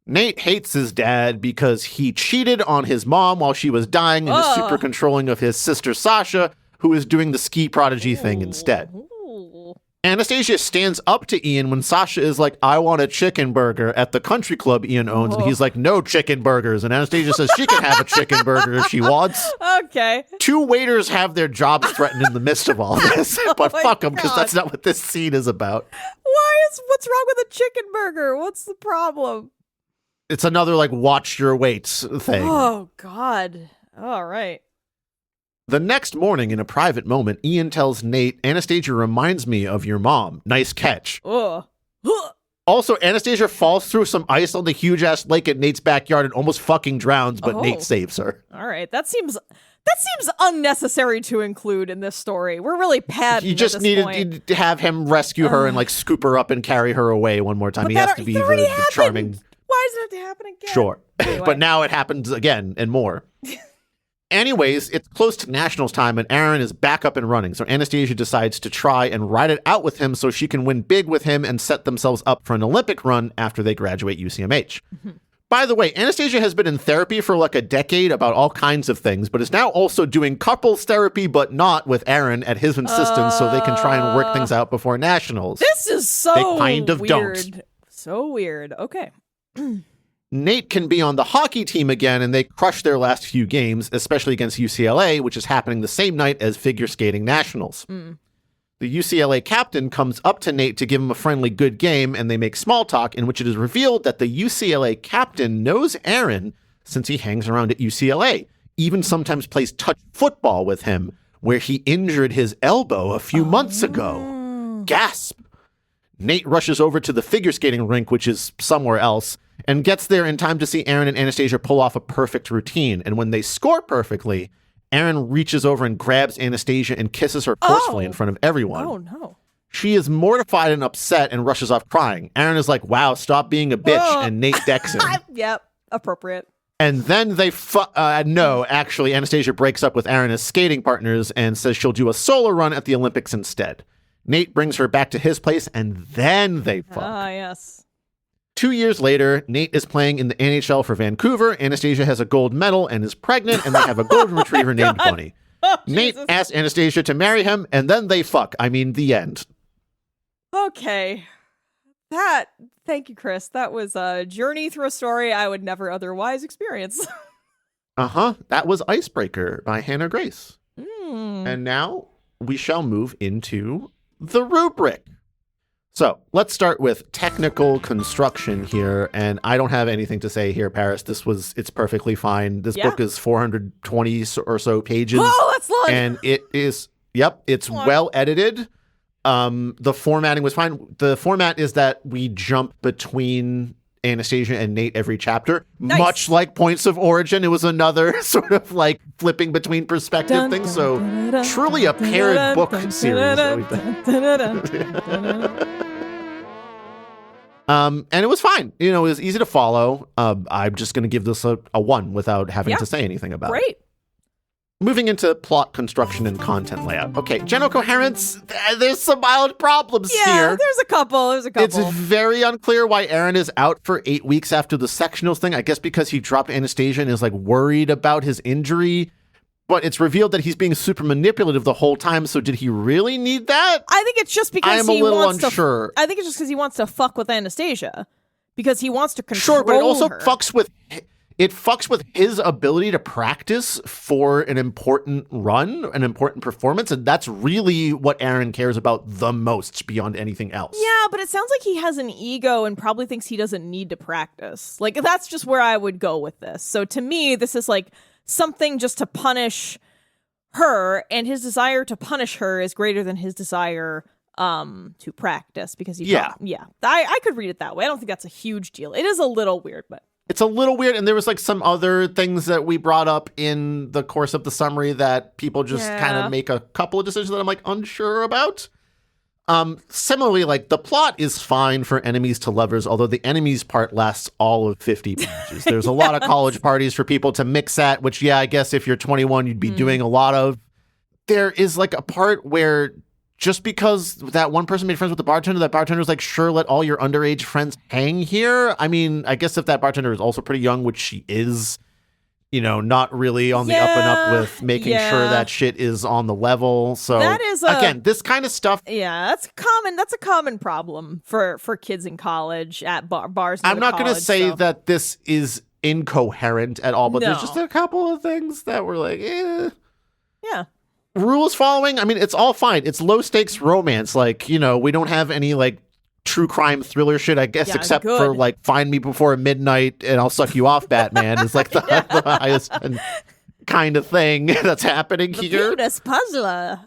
Nate hates his dad because he cheated on his mom while she was dying and is super controlling of his sister Sasha, who is doing the ski prodigy thing instead. Anastasia stands up to Ian when Sasha is like, I want a chicken burger at the country club Ian owns. And he's like, no chicken burgers. And Anastasia says she can have a chicken burger if she wants. Okay. 2 waiters have their jobs threatened in the midst of all this. But fuck them, because that's not what this scene is about. What's wrong with a chicken burger? What's the problem? It's another, like, watch your weights thing. Oh, God. All right. The next morning, in a private moment, Ian tells Nate, Anastasia reminds me of your mom. Nice catch. Ugh. Also, Anastasia falls through some ice on the huge-ass lake at Nate's backyard and almost fucking drowns, but Nate saves her. All right. That seems unnecessary to include in this story. We're really padding. You just needed to have him rescue her and, like, scoop her up and carry her away one more time. He has to be the charming... Why does it have to happen again? Sure. Anyway. But now it happens again and more. Anyways, it's close to Nationals time and Aaron is back up and running. So Anastasia decides to try and ride it out with him so she can win big with him and set themselves up for an Olympic run after they graduate UCMH. By the way, Anastasia has been in therapy for like a decade about all kinds of things, but is now also doing couples therapy, but not with Aaron at his insistence so they can try and work things out before Nationals. This is so they kind of weird. Don't. So weird. Okay. Nate can be on the hockey team again, and they crush their last few games, especially against UCLA, which is happening the same night as figure skating nationals. The UCLA captain comes up to Nate to give him a friendly good game, and they make small talk in which it is revealed that the UCLA captain knows Aaron since he hangs around at UCLA, even sometimes plays touch football with him, where he injured his elbow a few months ago. Gasp! Nate rushes over to the figure skating rink, which is somewhere else, and gets there in time to see Aaron and Anastasia pull off a perfect routine. And when they score perfectly, Aaron reaches over and grabs Anastasia and kisses her forcefully in front of everyone. Oh, no. She is mortified and upset and rushes off crying. Aaron is like, wow, stop being a bitch, and Nate decks him. Yep, appropriate. And then they no, actually, Anastasia breaks up with Aaron as skating partners and says she'll do a solo run at the Olympics instead. Nate brings her back to his place, and then they fuck. Ah, yes. 2 years later, Nate is playing in the NHL for Vancouver. Anastasia has a gold medal and is pregnant, and they have a golden retriever named Bunny. Oh, Nate Jesus. asks Anastasia to marry him, and then they fuck. I mean, the end. Okay. Thank you, Chris. That was a journey through a story I would never otherwise experience. That was Icebreaker by Hannah Grace. Mm. And now we shall move into the rubric. So let's start with technical construction here. And I don't have anything to say here, Paris. It's perfectly fine. This book is 420 or so pages. Oh, that's long. And it's well edited. The formatting was fine. The format is that we jump between Anastasia and Nate every chapter, much like Points of Origin. It was another sort of like flipping between perspective thing. So truly a paired book series that we've done. And it was fine. It was easy to follow. I'm just going to give this a 1 without having to say anything about it. Great. Moving into plot construction and content layout. Okay, general coherence, there's some mild problems here. Yeah, there's a couple. It's very unclear why Aaron is out for 8 weeks after the sectionals thing. I guess because he dropped Anastasia and is like worried about his injury. But it's revealed that he's being super manipulative the whole time. So did he really need that? I think it's just because I'm a little unsure. I think it's just because he wants to fuck with Anastasia. Because he wants to control Sure, but it also her. fucks with his ability to practice for an important run, an important performance, and that's really what Aaron cares about the most beyond anything else. Yeah, but it sounds like he has an ego and probably thinks he doesn't need to practice. Like, that's just where I would go with this. So to me, this is like something just to punish her, and his desire to punish her is greater than his desire to practice, because I could read it that way. I don't think that's a huge deal. It is a little weird, but it's a little weird, and there was like some other things that we brought up in the course of the summary that people just kind of make a couple of decisions that I'm like unsure about. Similarly, like the plot is fine for enemies to lovers, although the enemies part lasts all of 50 pages. There's a lot of college parties for people to mix at, which, I guess if you're 21, you'd be doing a lot of. There is like a part where just because that one person made friends with the bartender, that bartender's like, sure, let all your underage friends hang here. I mean, I guess if that bartender is also pretty young, which she is, not really on the up and up with making sure that shit is on the level. So that is again, this kind of stuff. Yeah, that's common. That's a common problem for kids in college at bars. I'm not going to say that this is incoherent at all, but there's just a couple of things that were like, yeah. Rules following, I mean, it's all fine. It's low stakes romance. Like, we don't have any like true crime thriller shit, I guess, except for like find me before midnight and I'll suck you off, Batman is like the highest kind of thing that's happening here. Cutest puzzler.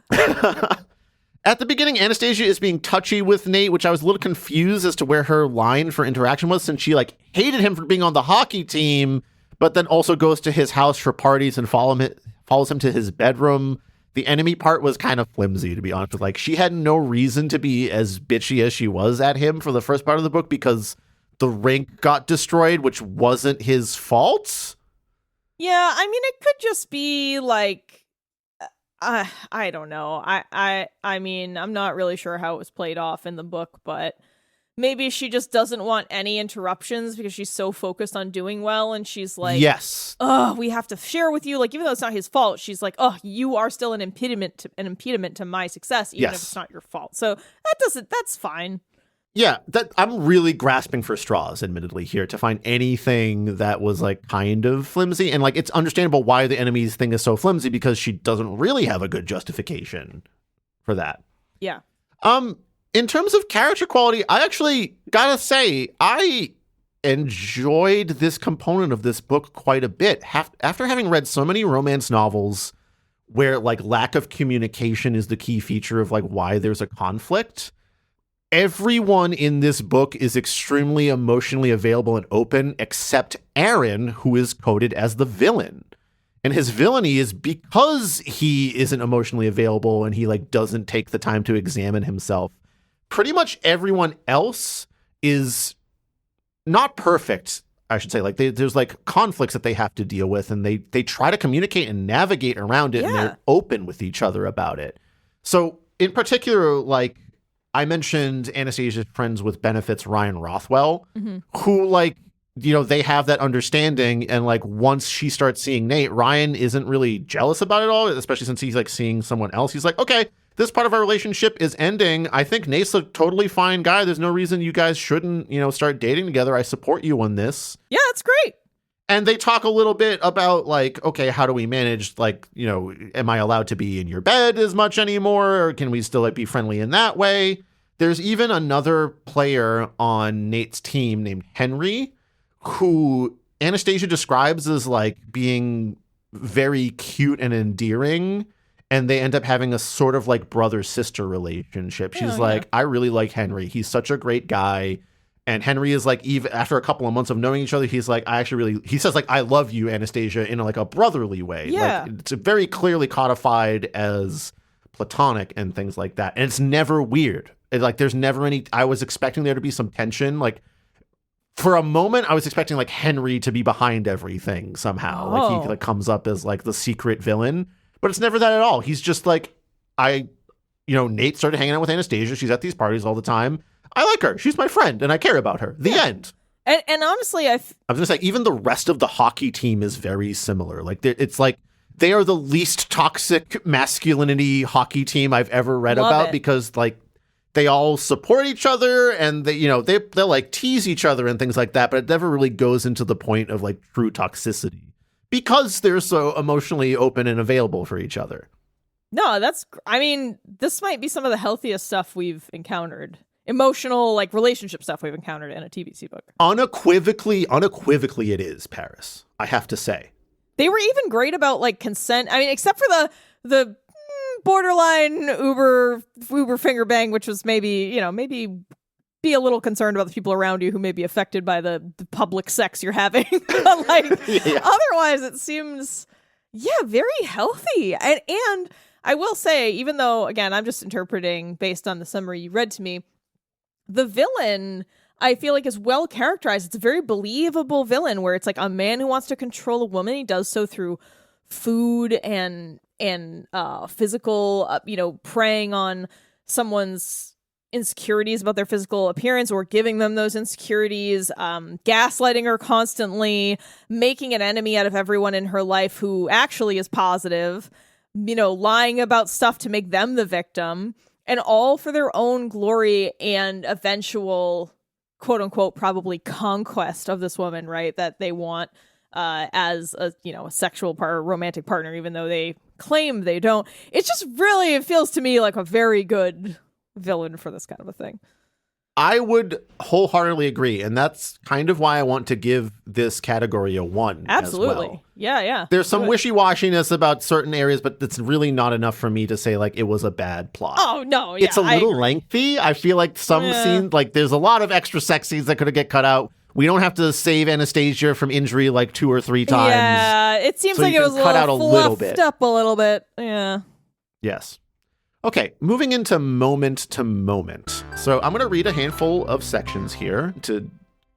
At the beginning, Anastasia is being touchy with Nate, which I was a little confused as to where her line for interaction was, since she like hated him for being on the hockey team, but then also goes to his house for parties and follows him to his bedroom. The enemy part was kind of flimsy, to be honest with. Like, she had no reason to be as bitchy as she was at him for the first part of the book because the rink got destroyed, which wasn't his fault. Yeah, I mean, it could just be like, I don't know. I mean, I'm not really sure how it was played off in the book, but maybe she just doesn't want any interruptions because she's so focused on doing well, and she's like, yes, we have to share with you. Like, even though it's not his fault, she's like, you are still an impediment to my success, even if it's not your fault. So that's fine. Yeah, I'm really grasping for straws, admittedly, here to find anything that was like kind of flimsy. And like, it's understandable why the enemy's thing is so flimsy because she doesn't really have a good justification for that. Yeah. In terms of character quality, I actually gotta say, I enjoyed this component of this book quite a bit. After having read so many romance novels where like lack of communication is the key feature of like why there's a conflict, everyone in this book is extremely emotionally available and open except Aaron, who is coded as the villain. And his villainy is because he isn't emotionally available and he like doesn't take the time to examine himself. Pretty much everyone else is not perfect, I should say. Like there's like conflicts that they have to deal with, and they try to communicate and navigate around it, and they're open with each other about it. So in particular, like I mentioned Anastasia's friends with benefits, Ryan Rothwell, who like, you know, they have that understanding. And like once she starts seeing Nate, Ryan isn't really jealous about it all, especially since he's like seeing someone else. He's like, okay, this part of our relationship is ending. I think Nate's a totally fine guy. There's no reason you guys shouldn't, you know, start dating together. I support you on this. Yeah, that's great. And they talk a little bit about like, okay, how do we manage, like, you know, am I allowed to be in your bed as much anymore? Or can we still like be friendly in that way? There's even another player on Nate's team named Henry, who Anastasia describes as like being very cute and endearing. And they end up having a sort of like brother-sister relationship. She's like, I really like Henry. He's such a great guy. And Henry is like, even after a couple of months of knowing each other, he's like, he says like, I love you, Anastasia, in like a brotherly way. Yeah. Like, it's very clearly codified as platonic and things like that. And it's never weird. Like there's never any, I was expecting there to be some tension. Like for a moment, I was expecting like Henry to be behind everything somehow. Like he like comes up as like the secret villain. But it's never that at all. He's just like, Nate started hanging out with Anastasia. She's at these parties all the time. I like her. She's my friend, and I care about her. The end. And honestly, I was going to say, even the rest of the hockey team is very similar. Like, it's like they are the least toxic masculinity hockey team I've ever read about because, like, they all support each other and they'll like tease each other and things like that. But it never really goes into the point of like true toxicity. Because they're so emotionally open and available for each other. No, this might be some of the healthiest stuff we've encountered. Emotional, like, relationship stuff we've encountered in a TBC book. Unequivocally it is, Paris, I have to say. They were even great about, like, consent. I mean, except for the borderline Uber finger bang, which was maybe be a little concerned about the people around you who may be affected by the public sex you're having. But like, otherwise it seems, very healthy. And I will say, even though, again, I'm just interpreting based on the summary you read to me, the villain, I feel like, is well characterized. It's a very believable villain where it's like a man who wants to control a woman. He does so through food and physical, preying on someone's insecurities about their physical appearance or giving them those insecurities, gaslighting her constantly, making an enemy out of everyone in her life who actually is positive, lying about stuff to make them the victim, and all for their own glory and eventual, quote unquote, probably conquest of this woman, right? That they want as a sexual romantic partner, even though they claim they don't. It feels to me like a very good villain for this kind of a thing. I would wholeheartedly agree, and that's kind of why I want to give this category a 1. Absolutely. As well. Yeah. There's some wishy-washiness about certain areas, but it's really not enough for me to say like it was a bad plot. Oh no, yeah, it's a little lengthy. I feel like some scenes, like there's a lot of extra sex scenes that could get cut out. We don't have to save Anastasia from injury like 2 or 3 times. Yeah, it seems like it was cut out a little bit. Up a little bit. Yeah. Yes. Okay, moving into moment to moment. So I'm going to read a handful of sections here to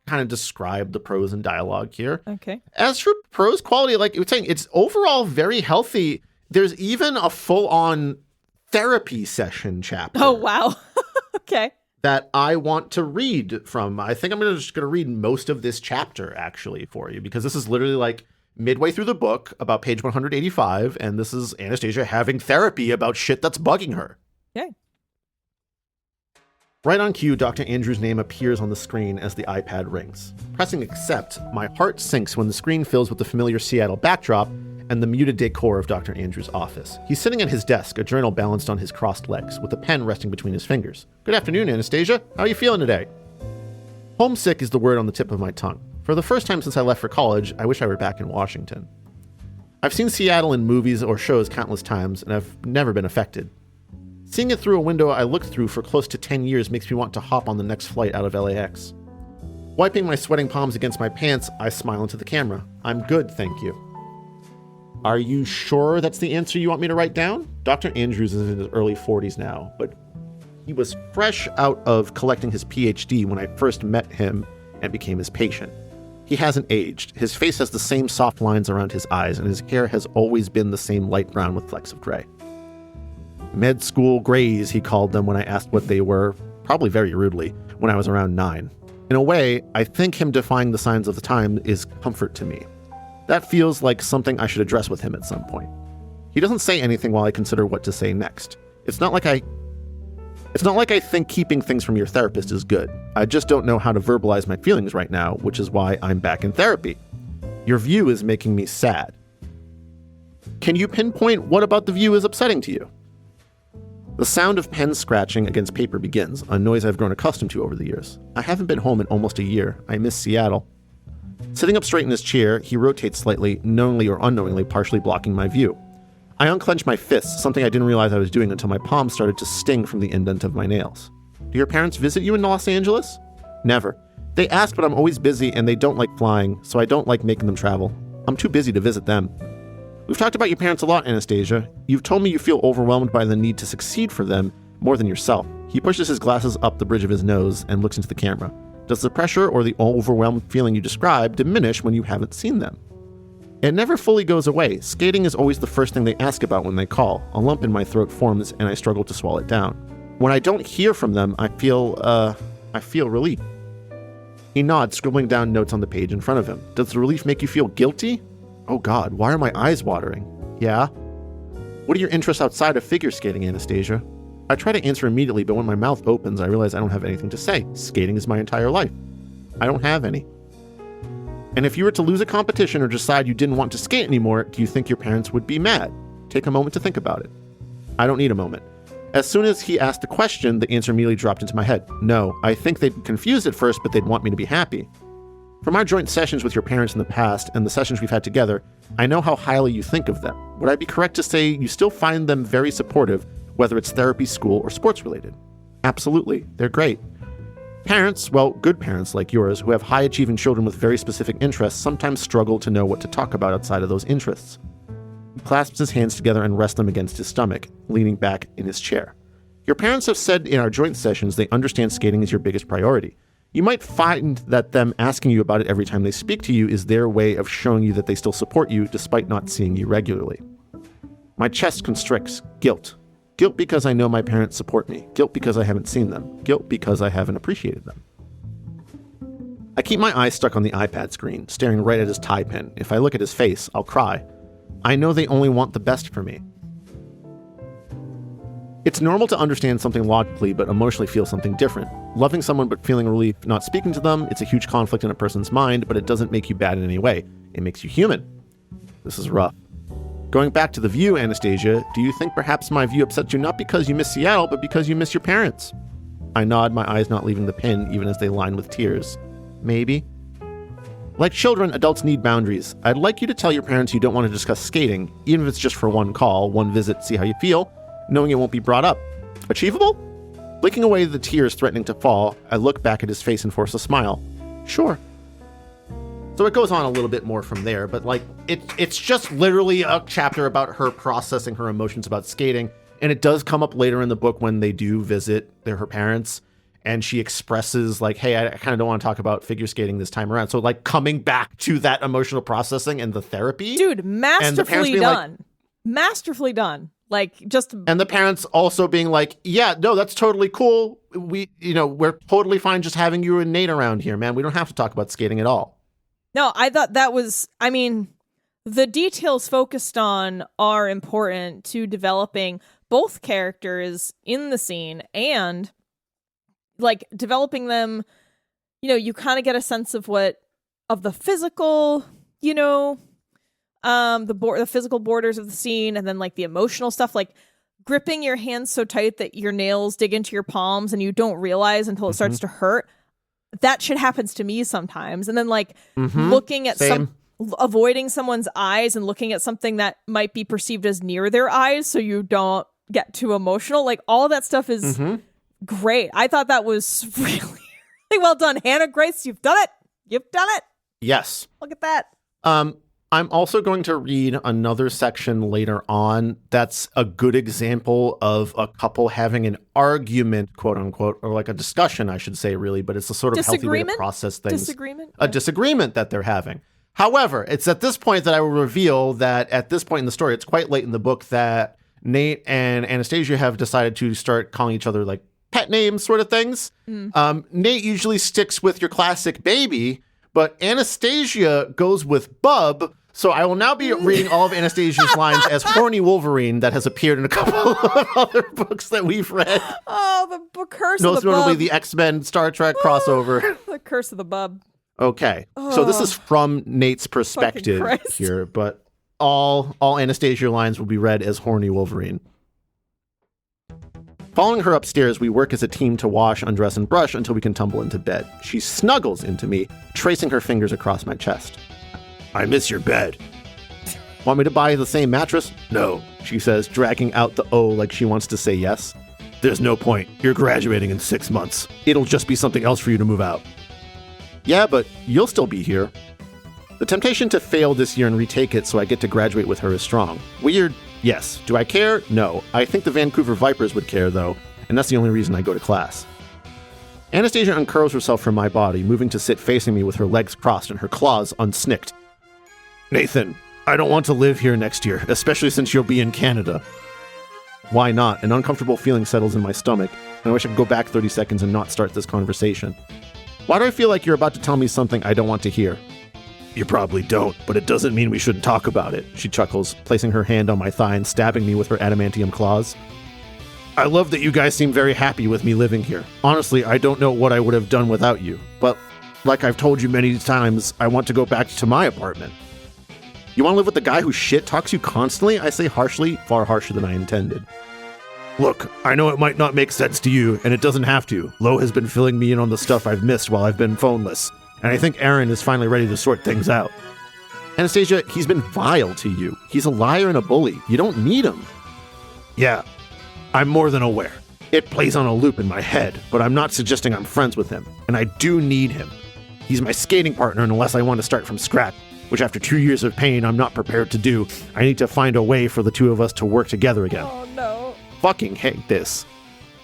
kind of describe the prose and dialogue here. Okay. As for prose quality, like you were saying, it's overall very healthy. There's even a full-on therapy session chapter. Oh, wow. Okay. That I want to read from. I think I'm just going to read most of this chapter, actually, for you, because this is literally like midway through the book, about page 185, and this is Anastasia having therapy about shit that's bugging her. Okay. Right on cue, Dr. Andrews' name appears on the screen as the iPad rings. Pressing accept, my heart sinks when the screen fills with the familiar Seattle backdrop, and the muted decor of Dr. Andrews' office. He's sitting at his desk, a journal balanced on his crossed legs, with a pen resting between his fingers. Good afternoon, Anastasia. How are you feeling today? Homesick is the word on the tip of my tongue. For the first time since I left for college, I wish I were back in Washington. I've seen Seattle in movies or shows countless times, and I've never been affected. Seeing it through a window I looked through for close to 10 years makes me want to hop on the next flight out of LAX. Wiping my sweating palms against my pants, I smile into the camera. I'm good, thank you. Are you sure that's the answer you want me to write down? Dr. Andrews is in his early 40s now, but he was fresh out of collecting his PhD when I first met him and became his patient. He hasn't aged. His face has the same soft lines around his eyes, and his hair has always been the same light brown with flecks of gray. Med school grays, he called them when I asked what they were, probably very rudely, when I was around 9. In a way, I think him defying the signs of the time is comfort to me. That feels like something I should address with him at some point. He doesn't say anything while I consider what to say next. It's not like I think keeping things from your therapist is good. I just don't know how to verbalize my feelings right now, which is why I'm back in therapy. Your view is making me sad. Can you pinpoint what about the view is upsetting to you? The sound of pen scratching against paper begins, a noise I've grown accustomed to over the years. I haven't been home in almost a year. I miss Seattle. Sitting up straight in his chair, he rotates slightly, knowingly or unknowingly partially blocking my view. I unclench my fists, something I didn't realize I was doing until my palms started to sting from the indent of my nails. Do your parents visit you in Los Angeles? Never. They ask, but I'm always busy and they don't like flying, so I don't like making them travel. I'm too busy to visit them. We've talked about your parents a lot, Anastasia. You've told me you feel overwhelmed by the need to succeed for them more than yourself. He pushes his glasses up the bridge of his nose and looks into the camera. Does the pressure or the overwhelmed feeling you describe diminish when you haven't seen them? It never fully goes away. Skating is always the first thing they ask about when they call. A lump in my throat forms and I struggle to swallow it down. When I don't hear from them, I feel relief. He nods, scribbling down notes on the page in front of him. Does the relief make you feel guilty? Oh God, why are my eyes watering? Yeah? What are your interests outside of figure skating, Anastasia? I try to answer immediately, but when my mouth opens, I realize I don't have anything to say. Skating is my entire life. I don't have any. And if you were to lose a competition or decide you didn't want to skate anymore, do you think your parents would be mad? Take a moment to think about it. I don't need a moment. As soon as he asked the question, the answer immediately dropped into my head. No, I think they'd be confused at first, but they'd want me to be happy. From our joint sessions with your parents in the past and the sessions we've had together, I know how highly you think of them. Would I be correct to say you still find them very supportive, whether it's therapy, school, or sports related? Absolutely. They're great. Parents, well, good parents like yours, who have high-achieving children with very specific interests, sometimes struggle to know what to talk about outside of those interests. He clasps his hands together and rests them against his stomach, leaning back in his chair. Your parents have said in our joint sessions they understand skating is your biggest priority. You might find that them asking you about it every time they speak to you is their way of showing you that they still support you despite not seeing you regularly. My chest constricts. Guilt. Guilt because I know my parents support me. Guilt because I haven't seen them. Guilt because I haven't appreciated them. I keep my eyes stuck on the iPad screen, staring right at his tie pin. If I look at his face, I'll cry. I know they only want the best for me. It's normal to understand something logically but emotionally feel something different. Loving someone but feeling relief not speaking to them, it's a huge conflict in a person's mind, but it doesn't make you bad in any way. It makes you human. This is rough. Going back to the view, Anastasia, do you think perhaps my view upsets you not because you miss Seattle, but because you miss your parents? I nod, my eyes not leaving the pin, even as they line with tears. Maybe. Like children, adults need boundaries. I'd like you to tell your parents you don't want to discuss skating, even if it's just for one call, one visit, see how you feel, knowing it won't be brought up. Achievable? Blinking away the tears threatening to fall, I look back at his face and force a smile. Sure. So it goes on a little bit more from there, but like it's just literally a chapter about her processing her emotions about skating, and it does come up later in the book when they do visit her parents, and she expresses like, hey, I kind of don't want to talk about figure skating this time around. So like coming back to that emotional processing and the therapy. Dude, masterfully done. Like, masterfully done. Like just. And the parents also being like, yeah, no, that's totally cool. We're totally fine just having you and Nate around here, man. We don't have to talk about skating at all. No, I thought that was, the details focused on are important to developing both characters in the scene and like developing them, you kind of get a sense of the physical, the physical borders of the scene, and then like the emotional stuff, like gripping your hands so tight that your nails dig into your palms and you don't realize until it starts to hurt. That shit happens to me sometimes. And then like looking at avoiding someone's eyes and looking at something that might be perceived as near their eyes so you don't get too emotional. Like all that stuff is great. I thought that was really, really well done. Hannah Grace, you've done it. You've done it. Yes. Look at that. I'm also going to read another section later on that's a good example of a couple having an argument, quote unquote, or like a discussion, I should say, really, but it's a sort of healthy way to process things. Disagreement that they're having. However, it's at this point that I will reveal that at this point in the story, it's quite late in the book that Nate and Anastasia have decided to start calling each other like pet names sort of things. Nate usually sticks with your classic baby, but Anastasia goes with Bub. So I will now be reading all of Anastasia's lines as Horny Wolverine that has appeared in a couple of other books that we've read. Oh, the curse of the Bub. Most notably the X-Men Star Trek crossover. The curse of the Bub. Okay. So this is from Nate's perspective here, but all Anastasia lines will be read as Horny Wolverine. Following her upstairs, we work as a team to wash, undress, and brush until we can tumble into bed. She snuggles into me, tracing her fingers across my chest. I miss your bed. Want me to buy the same mattress? No, she says, dragging out the O like she wants to say yes. There's no point. You're graduating in 6 months. It'll just be something else for you to move out. Yeah, but you'll still be here. The temptation to fail this year and retake it so I get to graduate with her is strong. Weird, yes. Do I care? No. I think the Vancouver Vipers would care, though, and that's the only reason I go to class. Anastasia uncurls herself from my body, moving to sit facing me with her legs crossed and her claws unsnicked. Nathan, I don't want to live here next year, especially since you'll be in Canada. Why not? An uncomfortable feeling settles in my stomach, and I wish I could go back 30 seconds and not start this conversation. Why do I feel like you're about to tell me something I don't want to hear? You probably don't, but it doesn't mean we shouldn't talk about it, she chuckles, placing her hand on my thigh and stabbing me with her adamantium claws. I love that you guys seem very happy with me living here. Honestly, I don't know what I would have done without you, but like I've told you many times, I want to go back to my apartment. You want to live with the guy who shit talks you constantly? I say harshly, far harsher than I intended. Look, I know it might not make sense to you, and it doesn't have to. Lo has been filling me in on the stuff I've missed while I've been phoneless, and I think Aaron is finally ready to sort things out. Anastasia, he's been vile to you. He's a liar and a bully. You don't need him. Yeah, I'm more than aware. It plays on a loop in my head, but I'm not suggesting I'm friends with him, and I do need him. He's my skating partner unless I want to start from scratch, which after 2 years of pain I'm not prepared to do. I need to find a way for the two of us to work together again. Oh, no. Fucking hate this.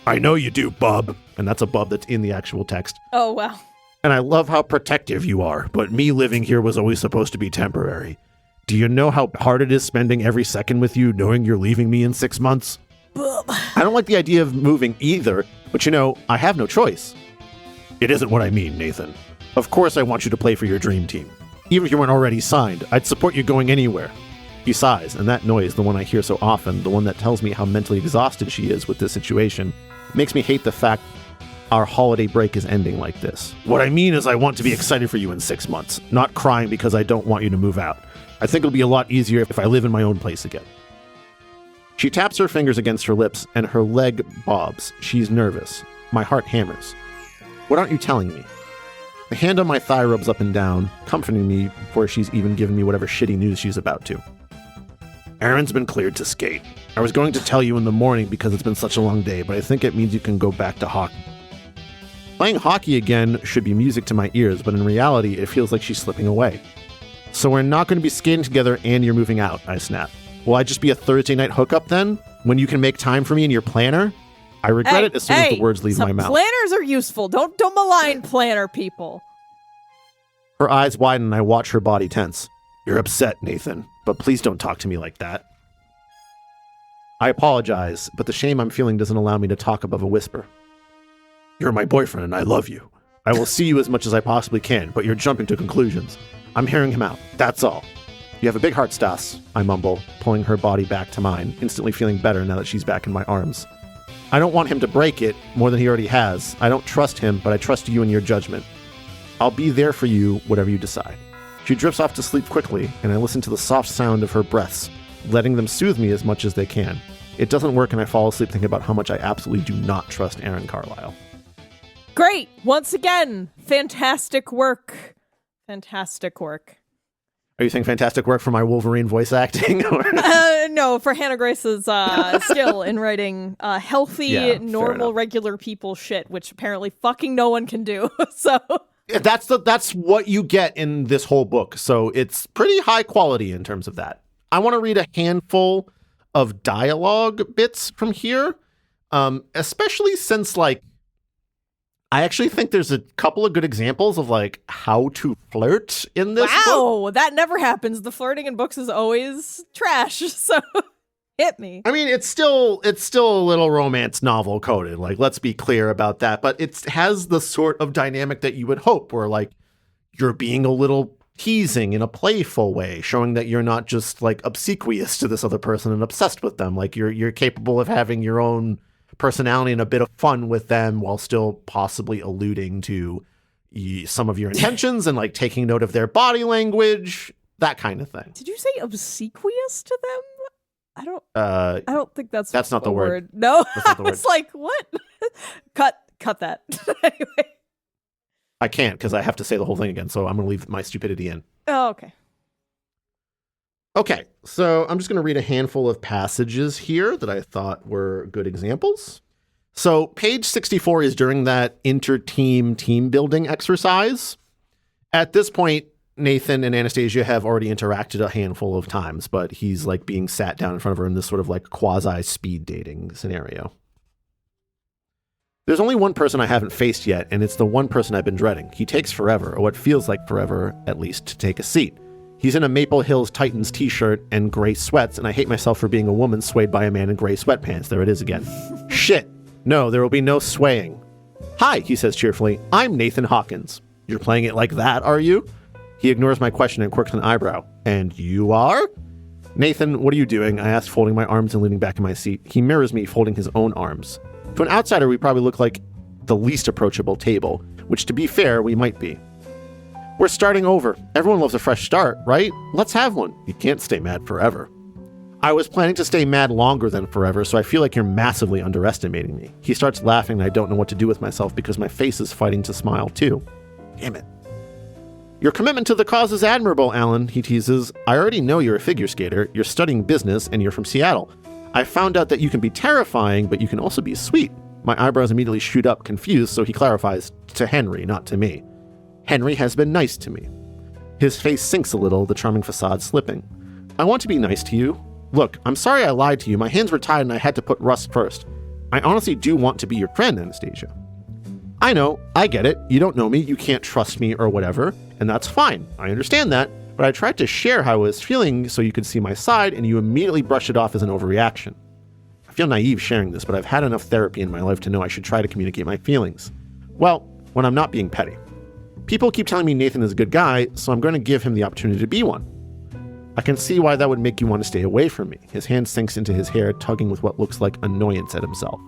I know you do, bub. And that's a bub that's in the actual text. Oh, wow. And I love how protective you are, but me living here was always supposed to be temporary. Do you know how hard it is spending every second with you, knowing you're leaving me in 6 months? Bub. I don't like the idea of moving either, but I have no choice. It isn't what I mean, Nathan. Of course I want you to play for your dream team. Even if you weren't already signed, I'd support you going anywhere. He sighs, and that noise, the one I hear so often, the one that tells me how mentally exhausted she is with this situation, makes me hate the fact our holiday break is ending like this. What I mean is I want to be excited for you in 6 months, not crying because I don't want you to move out. I think it'll be a lot easier if I live in my own place again. She taps her fingers against her lips, and her leg bobs. She's nervous. My heart hammers. What aren't you telling me? The hand on my thigh rubs up and down, comforting me before she's even given me whatever shitty news she's about to. Aaron's been cleared to skate. I was going to tell you in the morning because it's been such a long day, but I think it means you can go back to hockey. Playing hockey again should be music to my ears, but in reality, it feels like she's slipping away. So we're not going to be skating together and you're moving out, I snap. Will I just be a Thursday night hookup then? When you can make time for me in your planner? I regret it as soon as the words leave my mouth. Planners are useful. Don't malign planner people. Her eyes widen and I watch her body tense. You're upset, Nathan, but please don't talk to me like that. I apologize, but the shame I'm feeling doesn't allow me to talk above a whisper. You're my boyfriend and I love you. I will see you as much as I possibly can, but you're jumping to conclusions. I'm hearing him out, that's all. You have a big heart, Stas, I mumble, pulling her body back to mine, instantly feeling better now that she's back in my arms. I don't want him to break it more than he already has. I don't trust him, but I trust you and your judgment. I'll be there for you, whatever you decide. She drifts off to sleep quickly, and I listen to the soft sound of her breaths, letting them soothe me as much as they can. It doesn't work, and I fall asleep thinking about how much I absolutely do not trust Aaron Carlisle. Great! Once again, fantastic work. Fantastic work. Are you saying fantastic work for my Wolverine voice acting? No, for Hannah Grace's skill in writing healthy, normal, regular people shit, which apparently fucking no one can do. So that's what you get in this whole book. So it's pretty high quality in terms of that. I want to read a handful of dialogue bits from here, especially since, like, I actually think there's a couple of good examples of, like, how to flirt in this book. Wow, that never happens. The flirting in books is always trash, so hit me. I mean, it's still a little romance novel coded, like, let's be clear about that, but it has the sort of dynamic that you would hope, where, like, you're being a little teasing in a playful way, showing that you're not just, like, obsequious to this other person and obsessed with them. Like, you're capable of having your own personality and a bit of fun with them while still possibly alluding to some of your intentions and, like, taking note of their body language, that kind of thing. Did you say obsequious to them? I don't think that's not the word. No, that's not the word. I was like, what? cut that. Anyway, I can't because I have to say the whole thing again, so I'm going to leave my stupidity in. Oh, okay. Okay, so I'm just going to read a handful of passages here that I thought were good examples. So page 64 is during that inter-team team building exercise. At this point, Nathan and Anastasia have already interacted a handful of times, but he's, like, being sat down in front of her in this sort of, like, quasi-speed dating scenario. There's only one person I haven't faced yet, and it's the one person I've been dreading. He takes forever, or what feels like forever, at least, to take a seat. He's in a Maple Hills Titans t-shirt and gray sweats, and I hate myself for being a woman swayed by a man in gray sweatpants. There it is again. Shit. No, there will be no swaying. Hi, he says cheerfully. I'm Nathan Hawkins. You're playing it like that, are you? He ignores my question and quirks an eyebrow. And you are? Nathan, what are you doing? I asked, folding my arms and leaning back in my seat. He mirrors me, folding his own arms. To an outsider, we probably look like the least approachable table, which, to be fair, we might be. We're starting over. Everyone loves a fresh start, right? Let's have one. You can't stay mad forever. I was planning to stay mad longer than forever, so I feel like you're massively underestimating me. He starts laughing, and I don't know what to do with myself because my face is fighting to smile, too. Damn it. Your commitment to the cause is admirable, Alan, he teases. I already know you're a figure skater, you're studying business, and you're from Seattle. I found out that you can be terrifying, but you can also be sweet. My eyebrows immediately shoot up, confused, so he clarifies, to Henry, not to me. Henry has been nice to me. His face sinks a little, the charming facade slipping. I want to be nice to you. Look, I'm sorry I lied to you. My hands were tied and I had to put Russ first. I honestly do want to be your friend, Anastasia. I know, I get it. You don't know me, you can't trust me or whatever, and that's fine. I understand that, but I tried to share how I was feeling so you could see my side, and you immediately brushed it off as an overreaction. I feel naive sharing this, but I've had enough therapy in my life to know I should try to communicate my feelings. Well, when I'm not being petty. People keep telling me Nathan is a good guy, so I'm going to give him the opportunity to be one. I can see why that would make you want to stay away from me. His hand sinks into his hair, tugging with what looks like annoyance at himself.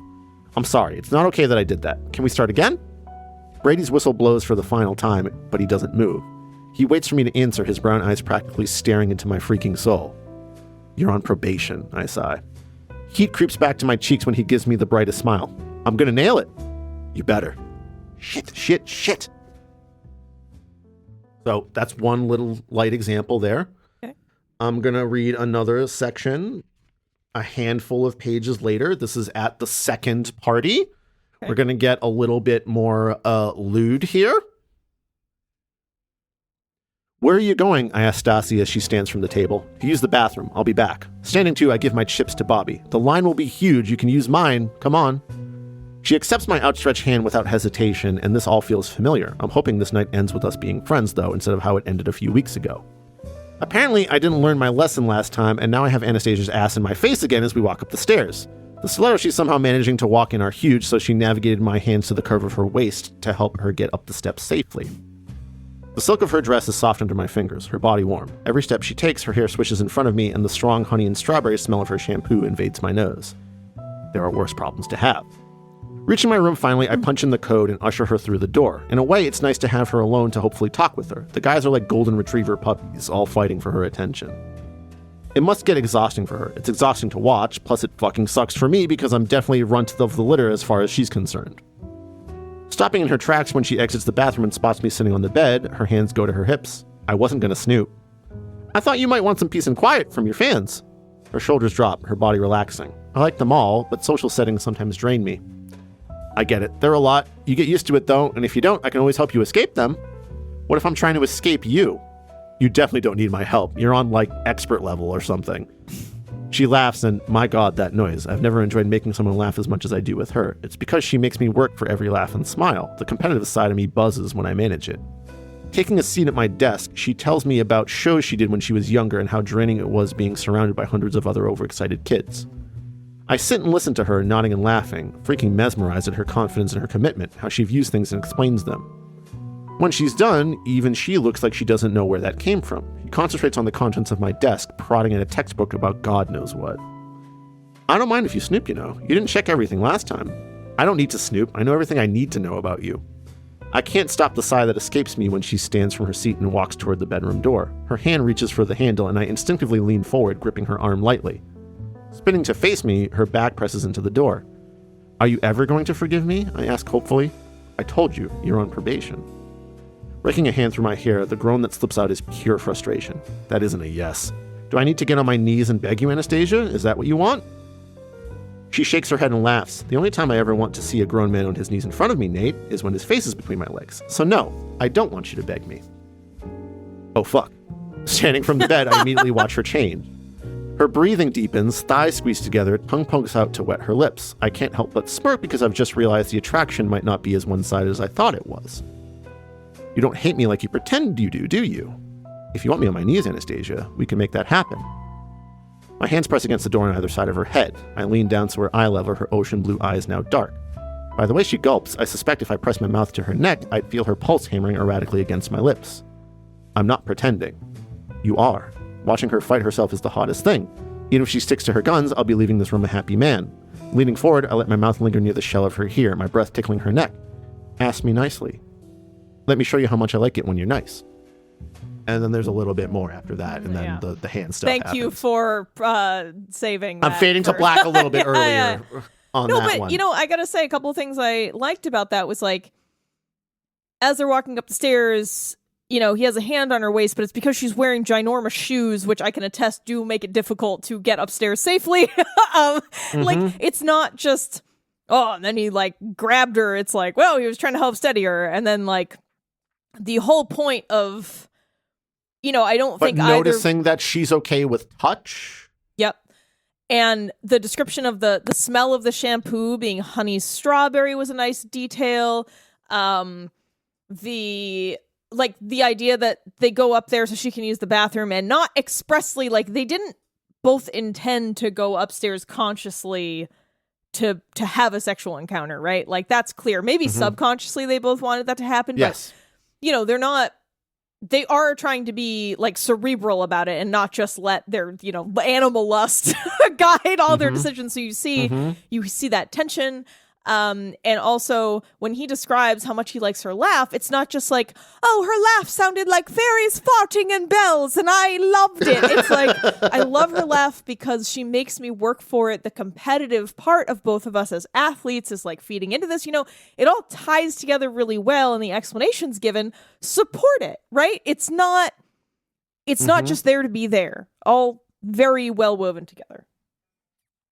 I'm sorry, it's not okay that I did that. Can we start again? Brady's whistle blows for the final time, but he doesn't move. He waits for me to answer, his brown eyes practically staring into my freaking soul. You're on probation, I sigh. Heat creeps back to my cheeks when he gives me the brightest smile. I'm gonna nail it. You better. Shit. So that's one little light example there. Okay. I'm going to read another section a handful of pages later. This is at the second party. Okay. We're going to get a little bit more lewd here. Where are you going? I ask Stassi as she stands from the table. To use the bathroom. I'll be back. Standing to, I give my chips to Bobby. The line will be huge. You can use mine. Come on. She accepts my outstretched hand without hesitation, and this all feels familiar. I'm hoping this night ends with us being friends, though, instead of how it ended a few weeks ago. Apparently, I didn't learn my lesson last time, and now I have Anastasia's ass in my face again as we walk up the stairs. The stilettos she's somehow managing to walk in are huge, so she navigated my hands to the curve of her waist to help her get up the steps safely. The silk of her dress is soft under my fingers, her body warm. Every step she takes, her hair swishes in front of me, and the strong honey and strawberry smell of her shampoo invades my nose. There are worse problems to have. Reaching my room finally, I punch in the code and usher her through the door. In a way, it's nice to have her alone to hopefully talk with her. The guys are like golden retriever puppies, all fighting for her attention. It must get exhausting for her. It's exhausting to watch, plus it fucking sucks for me because I'm definitely runt of the litter as far as she's concerned. Stopping in her tracks when she exits the bathroom and spots me sitting on the bed, her hands go to her hips. I wasn't gonna snoop. I thought you might want some peace and quiet from your fans. Her shoulders drop, her body relaxing. I like them all, but social settings sometimes drain me. I get it. They're a lot. You get used to it though, and if you don't, I can always help you escape them. What if I'm trying to escape you? You definitely don't need my help. You're on like expert level or something. She laughs and, my God, that noise. I've never enjoyed making someone laugh as much as I do with her. It's because she makes me work for every laugh and smile. The competitive side of me buzzes when I manage it. Taking a seat at my desk, she tells me about shows she did when she was younger and how draining it was being surrounded by hundreds of other overexcited kids. I sit and listen to her, nodding and laughing, freaking mesmerized at her confidence and her commitment, how she views things and explains them. When she's done, even she looks like she doesn't know where that came from. She concentrates on the contents of my desk, prodding at a textbook about God knows what. I don't mind if you snoop, you know. You didn't check everything last time. I don't need to snoop. I know everything I need to know about you. I can't stop the sigh that escapes me when she stands from her seat and walks toward the bedroom door. Her hand reaches for the handle, and I instinctively lean forward, gripping her arm lightly. Spinning to face me, her back presses into the door. Are you ever going to forgive me? I ask hopefully. I told you, you're on probation. Raking a hand through my hair, the groan that slips out is pure frustration. That isn't a yes. Do I need to get on my knees and beg you, Anastasia? Is that what you want? She shakes her head and laughs. The only time I ever want to see a grown man on his knees in front of me, Nate, is when his face is between my legs. So no, I don't want you to beg me. Oh fuck. Standing from the bed, I immediately watch her change. Her breathing deepens, thighs squeeze together, tongue pokes out to wet her lips. I can't help but smirk because I've just realized the attraction might not be as one-sided as I thought it was. You don't hate me like you pretend you do you? If you want me on my knees, Anastasia, we can make that happen. My hands press against the door on either side of her head. I lean down to her eye level, her ocean blue eyes now dark. By the way she gulps, I suspect if I press my mouth to her neck, I'd feel her pulse hammering erratically against my lips. I'm not pretending. You are. Watching her fight herself is the hottest thing. Even if she sticks to her guns, I'll be leaving this room a happy man. Leaning forward, I let my mouth linger near the shell of her hair, my breath tickling her neck. Ask me nicely. Let me show you how much I like it when you're nice. And then there's a little bit more after that, and then the hand stuff Thank you for saving that. I'm fading to black a little bit earlier on that but, one. you know, I gotta say a couple of things I liked about that was like, as they're walking up the stairs, you know, he has a hand on her waist, but it's because she's wearing ginormous shoes, which I can attest do make it difficult to get upstairs safely. Like, it's not just, and then he, like, grabbed her. It's like, well, he was trying to help steady her. And then, like, the whole point of, you know, I don't think noticing that she's okay with touch. Yep. And the description of the smell of the shampoo being honey strawberry was a nice detail. The idea that they go up there so she can use the bathroom and not expressly, like, they didn't both intend to go upstairs consciously to have a sexual encounter, right? Like, that's clear. Maybe subconsciously they both wanted that to happen, yes. But, you know, they are trying to be, like, cerebral about it and not just let their, you know, animal lust guide all their decisions. So you see that tension. And also, when he describes how much he likes her laugh, it's not just like, oh, her laugh sounded like fairies farting and bells, and I loved it. It's like, I love her laugh because she makes me work for it. The competitive part of both of us as athletes is like feeding into this. You know, it all ties together really well, and the explanations given support it, right? It's not just there to be there. All very well woven together.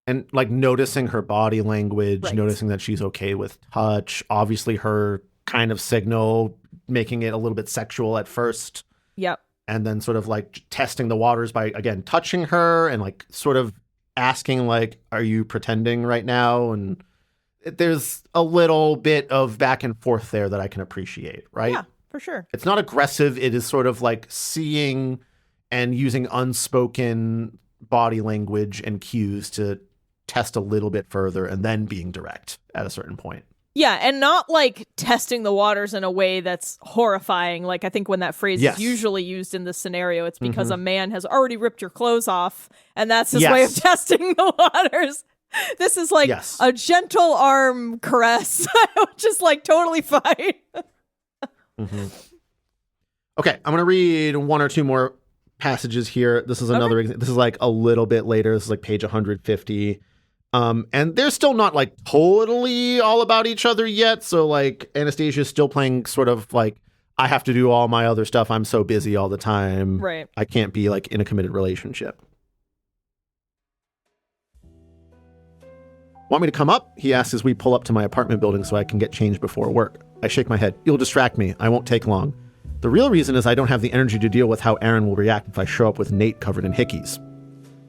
And, like, noticing her body language, Right. noticing that she's okay with touch, obviously her kind of signal, making it a little bit sexual at first. Yep. And then sort of, like, testing the waters by, again, touching her and, like, sort of asking, like, are you pretending right now? And there's a little bit of back and forth there that I can appreciate, right? Yeah, for sure. It's not aggressive. It is sort of, like, seeing and using unspoken body language and cues to test a little bit further and then being direct at a certain point. Yeah, and not like testing the waters in a way that's horrifying. Like, I think when that phrase is usually used in this scenario, it's because a man has already ripped your clothes off, and that's his way of testing the waters. This is like a gentle arm caress, which is like totally fine. Mm-hmm. Okay, I'm going to read one or two more passages here. This is another, this is like a little bit later. This is like page 150. And they're still not like totally all about each other yet. So like Anastasia's still playing sort of like, I have to do all my other stuff. I'm so busy all the time. Right. I can't be like in a committed relationship. Want me to come up? He asks as we pull up to my apartment building so I can get changed before work. I shake my head. You'll distract me. I won't take long. The real reason is I don't have the energy to deal with how Aaron will react if I show up with Nate covered in hickeys.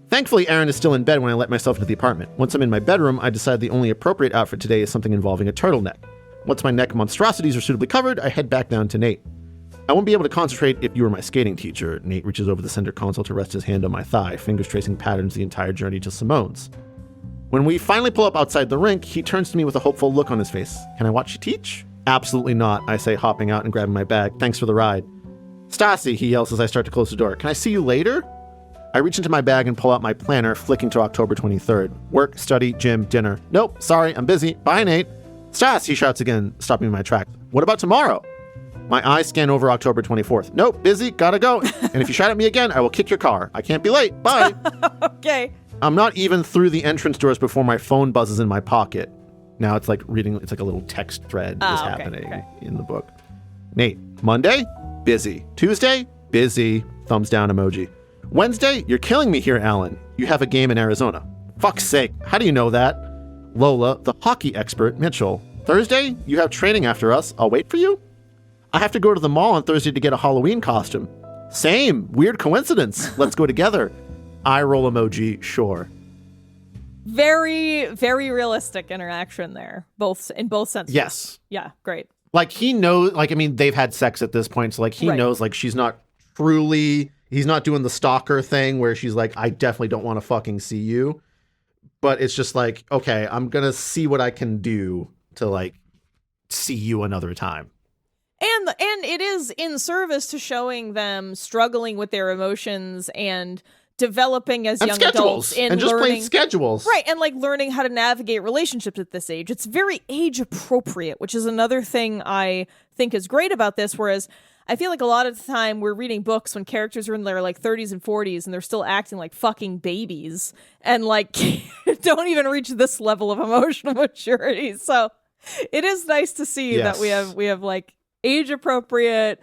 Thankfully, Aaron is still in bed when I let myself into the apartment. Once I'm in my bedroom, I decide the only appropriate outfit today is something involving a turtleneck. Once my neck monstrosities are suitably covered, I head back down to Nate. I won't be able to concentrate if you were my skating teacher. Nate reaches over the center console to rest his hand on my thigh, fingers tracing patterns the entire journey to Simone's. When we finally pull up outside the rink, he turns to me with a hopeful look on his face. Can I watch you teach? Absolutely not, I say, hopping out and grabbing my bag. Thanks for the ride. Stassi, he yells as I start to close the door. Can I see you later? I reach into my bag and pull out my planner, flicking to October 23rd. Work, study, gym, dinner. Nope, sorry, I'm busy. Bye, Nate. Stas, he shouts again, stopping me in my tracks. What about tomorrow? My eyes scan over October 24th. Nope, busy, gotta go. And if you shout at me again, I will kick your car. I can't be late. Bye. Okay. I'm not even through the entrance doors before my phone buzzes in my pocket. Now it's like reading, it's like a little text thread is happening in the book. Nate, Monday? Busy. Tuesday? Busy. Thumbs down emoji. Wednesday? You're killing me here, Alan. You have a game in Arizona. Fuck's sake. How do you know that? Lola, the hockey expert, Mitchell. Thursday? You have training after us. I'll wait for you. I have to go to the mall on Thursday to get a Halloween costume. Same. Weird coincidence. Let's go together. Eye roll emoji, sure. Very, very realistic interaction there, in both senses. Yes. Yeah, great. Like, he knows, like, I mean, they've had sex at this point, so, like, he knows, like, she's not truly, he's not doing the stalker thing where she's like, I definitely don't want to fucking see you. But it's just like, okay, I'm going to see what I can do to, like, see you another time. And it is in service to showing them struggling with their emotions and developing as young adults and just learning playing schedules. Right, and like learning how to navigate relationships at this age. It's very age appropriate, which is another thing I think is great about this, whereas I feel like a lot of the time we're reading books when characters are in their like 30s and 40s and they're still acting like fucking babies and like don't even reach this level of emotional maturity. So it is nice to see that we have like age appropriate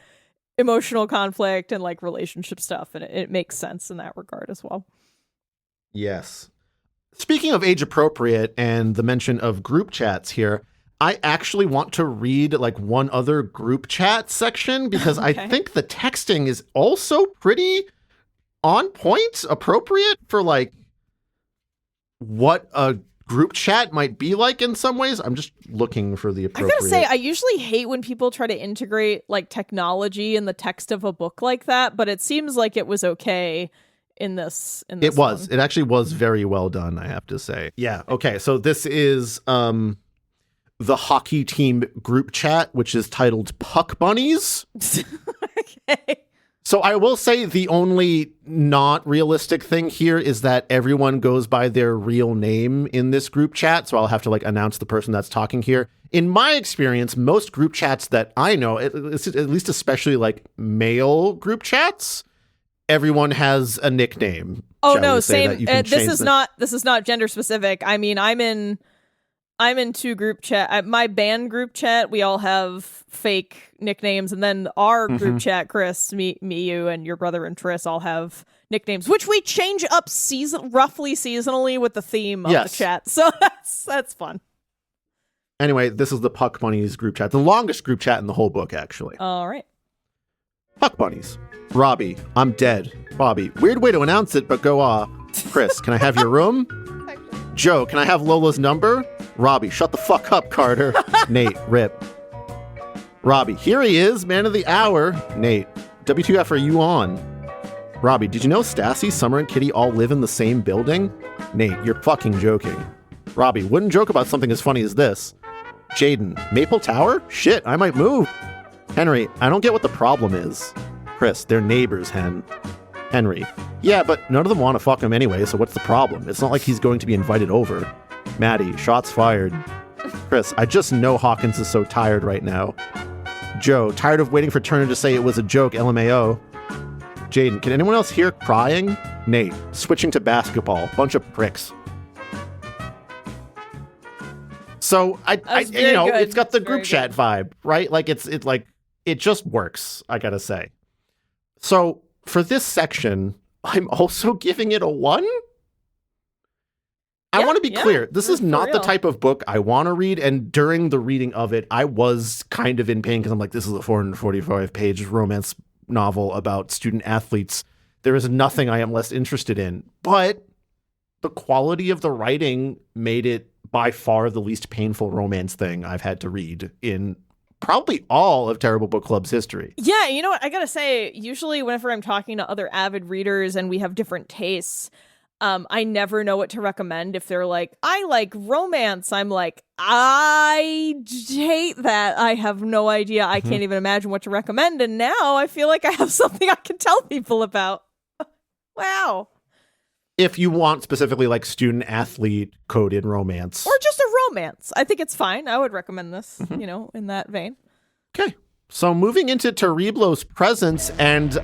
emotional conflict and like relationship stuff, and it makes sense in that regard as well. Yes. Speaking of age appropriate and the mention of group chats here, I actually want to read like one other group chat section because I think the texting is also pretty on point, appropriate for like what a group chat might be like in some ways. I'm just looking for the appropriate. I gotta say, I usually hate when people try to integrate like technology in the text of a book like that, but it seems like it was okay in this it was. one. It actually was very well done, I have to say. Yeah. Okay. So this is the hockey team group chat, which is titled Puck Bunnies. Okay. So I will say the only not realistic thing here is that everyone goes by their real name in this group chat. So I'll have to like announce the person that's talking here. In my experience, most group chats that I know, at least especially like male group chats, everyone has a nickname. Oh no, same. This is not gender specific. I mean, I'm in two group chat. My band group chat, we all have fake nicknames, and then our group chat, Chris, me, you, and your brother and Tris all have nicknames, which we change up roughly seasonally with the theme of the chat. So that's fun. Anyway, this is the Puck Bunnies group chat, the longest group chat in the whole book, actually. All right. Puck Bunnies. Robbie, I'm dead. Bobby, weird way to announce it, but go off. Chris, can I have your room? Joe, can I have Lola's number? Robbie, shut the fuck up, Carter. Nate, rip. Robbie, here he is, man of the hour. Nate, WTF are you on? Robbie, did you know Stassi, Summer, and Kitty all live in the same building? Nate, you're fucking joking. Robbie, wouldn't joke about something as funny as this. Jaden, Maple Tower? Shit, I might move. Henry, I don't get what the problem is. Chris, they're neighbors, Hen. Henry, yeah, but none of them want to fuck him anyway, so what's the problem? It's not like he's going to be invited over. Maddie, shots fired. Chris, I just know Hawkins is so tired right now. Joe, tired of waiting for Turner to say it was a joke, LMAO. Jaden, can anyone else hear crying? Nate, switching to basketball. Bunch of pricks. So it's got the group chat vibe, right? Like it just works, I gotta say. So for this section, I'm also giving it a 1. I want to be clear. This is not the type of book I want to read. And during the reading of it, I was kind of in pain because I'm like, this is a 445-page romance novel about student athletes. There is nothing I am less interested in. But the quality of the writing made it by far the least painful romance thing I've had to read in probably all of Terrible Book Club's history. Yeah, you know what? I gotta say, usually whenever I'm talking to other avid readers and we have different tastes, I never know what to recommend. If they're like, I like romance, I'm like, I hate that. I have no idea. I can't even imagine what to recommend. And now I feel like I have something I can tell people about. Wow. If you want specifically like student athlete coded romance. Or just a romance. I think it's fine. I would recommend this, in that vein. Okay. So moving into Terriblo's presence, and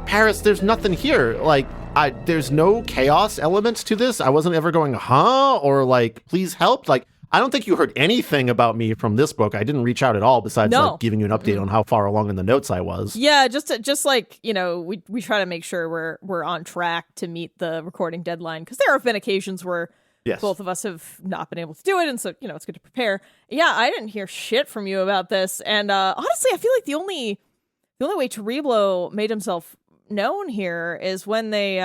Paris, there's nothing here. Like, there's no chaos elements to this. I wasn't ever going, huh? Or like, please help. Like, I don't think you heard anything about me from this book. I didn't reach out at all besides like giving you an update on how far along in the notes I was. Yeah, just like, we try to make sure we're on track to meet the recording deadline, because there have been occasions where both of us have not been able to do it, and so, it's good to prepare. Yeah, I didn't hear shit from you about this, and honestly, I feel like the only way Terriblo made himself known here is when they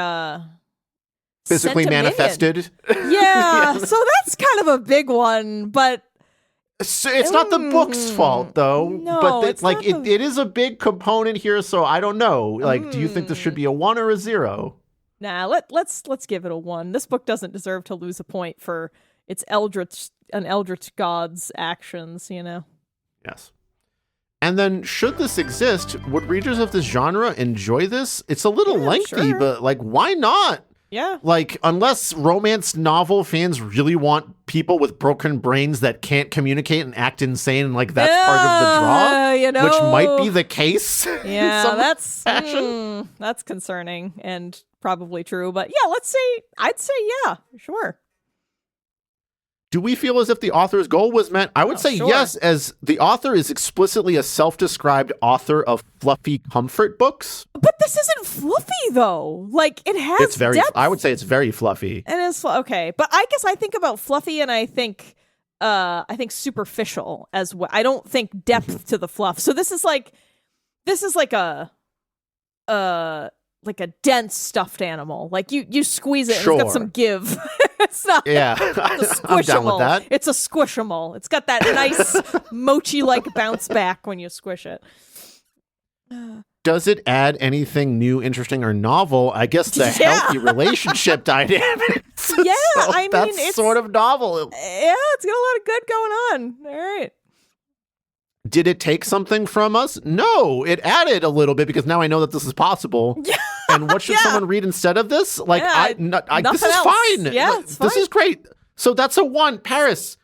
physically manifested. Yeah, so that's kind of a big one, but so it's not the book's fault though. No, but it is a big component here, so I don't know. Like, do you think this should be a 1 or a 0? Nah, let's give it a 1. This book doesn't deserve to lose a point for its eldritch god's actions, Yes. And then, should this exist, would readers of this genre enjoy this? It's a little lengthy, but like, why not? Yeah. Like, unless romance novel fans really want people with broken brains that can't communicate and act insane, and like that's part of the draw, which might be the case. Yeah, that's concerning and probably true. But yeah, I'd say yeah, sure. Do we feel as if the author's goal was met? I would say yes, as the author is explicitly a self-described author of fluffy comfort books. But this isn't fluffy, though. Like, it has depth. I would say it's very fluffy. And it's okay. But I guess I think about fluffy and I think superficial as well. I don't think depth to the fluff. So this is like a dense stuffed animal. Like you squeeze it and it's got some give. It's not. Yeah, it's I'm down with that. It's a squishable. It's got that nice mochi-like bounce back when you squish it. Does it add anything new, interesting, or novel? I guess the healthy relationship dynamics. Yeah, so I mean, that's it's sort of novel. Yeah, it's got a lot of good going on. All right. Did it take something from us? No, it added a little bit because now I know that this is possible. Yeah. And what should someone read instead of this? Like, this is fine. Yeah, it's fine. This is great. So that's a 1. Paris,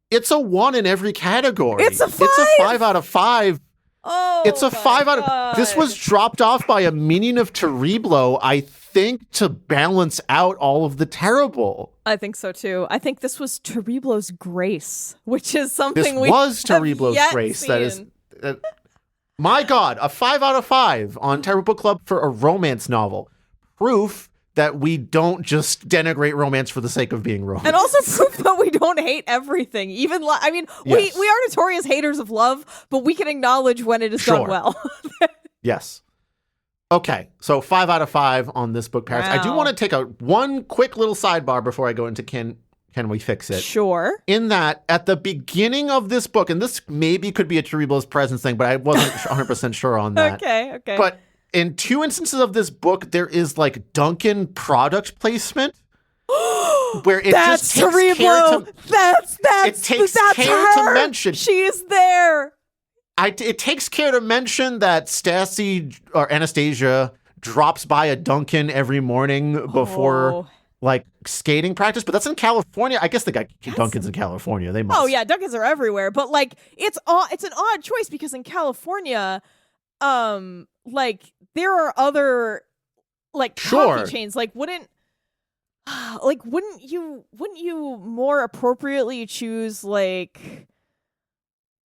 it's a 1 in every category. It's a 5. It's a 5 out of 5. Oh, it's a 5 out of. This was dropped off by a minion of Terriblo, I think, to balance out all of the terrible. I think so too. I think this was Terriblo's grace, which is something this was Terriblo's grace. Seen. That is, my God, a 5 out of 5 on Terrible Book Club for a romance novel. Proof that we don't just denigrate romance for the sake of being romance. And also proof that we don't hate everything. Even, we are notorious haters of love, but we can acknowledge when it is done well. Yes. Okay, so 5 out of 5 on this book, Paris. Wow. I do want to take one quick little sidebar before I go into can we fix it? Sure. In that, at the beginning of this book, and this maybe could be a Terriblo's presence thing, but I wasn't 100% sure on that. Okay. But in 2 instances of this book, there is like Dunkin' product placement. Where it that's just takes Terriblo. That's care her. To mention. She is there. It takes care to mention that Stassi or Anastasia drops by a Dunkin' every morning before like skating practice, but that's in California. I guess they got Dunkin's in California. They must. Oh yeah, Dunkin's are everywhere. But like, it's an odd choice because in California, like there are other like coffee chains. Like wouldn't you more appropriately choose like,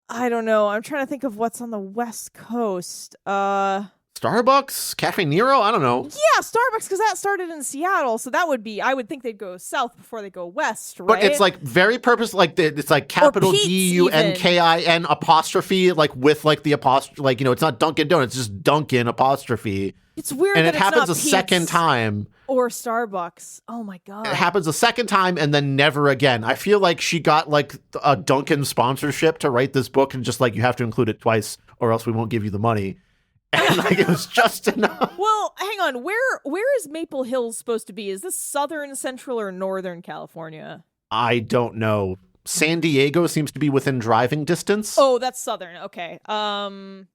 I don't know. I'm trying to think of what's on the West Coast. Starbucks, Cafe Nero. I don't know. Yeah, Starbucks, because that started in Seattle, so that would be. I would think they'd go south before they go west, right? But it's like very purpose. Like it's like capital DUNKIN apostrophe, like with like the apostrophe. Like, you know, it's not Dunkin' Donuts, it's just Dunkin' apostrophe. It's weird, and that it happens not a second time. Or Starbucks. Oh my god! It happens a second time and then never again. I feel like she got like a Dunkin' sponsorship to write this book, and just like, you have to include it twice, or else we won't give you the money. And like, it was just enough. Well, hang on. Where is Maple Hills supposed to be? Is this southern, central, or northern California? I don't know. San Diego seems to be within driving distance. Oh, that's southern. Okay. Hang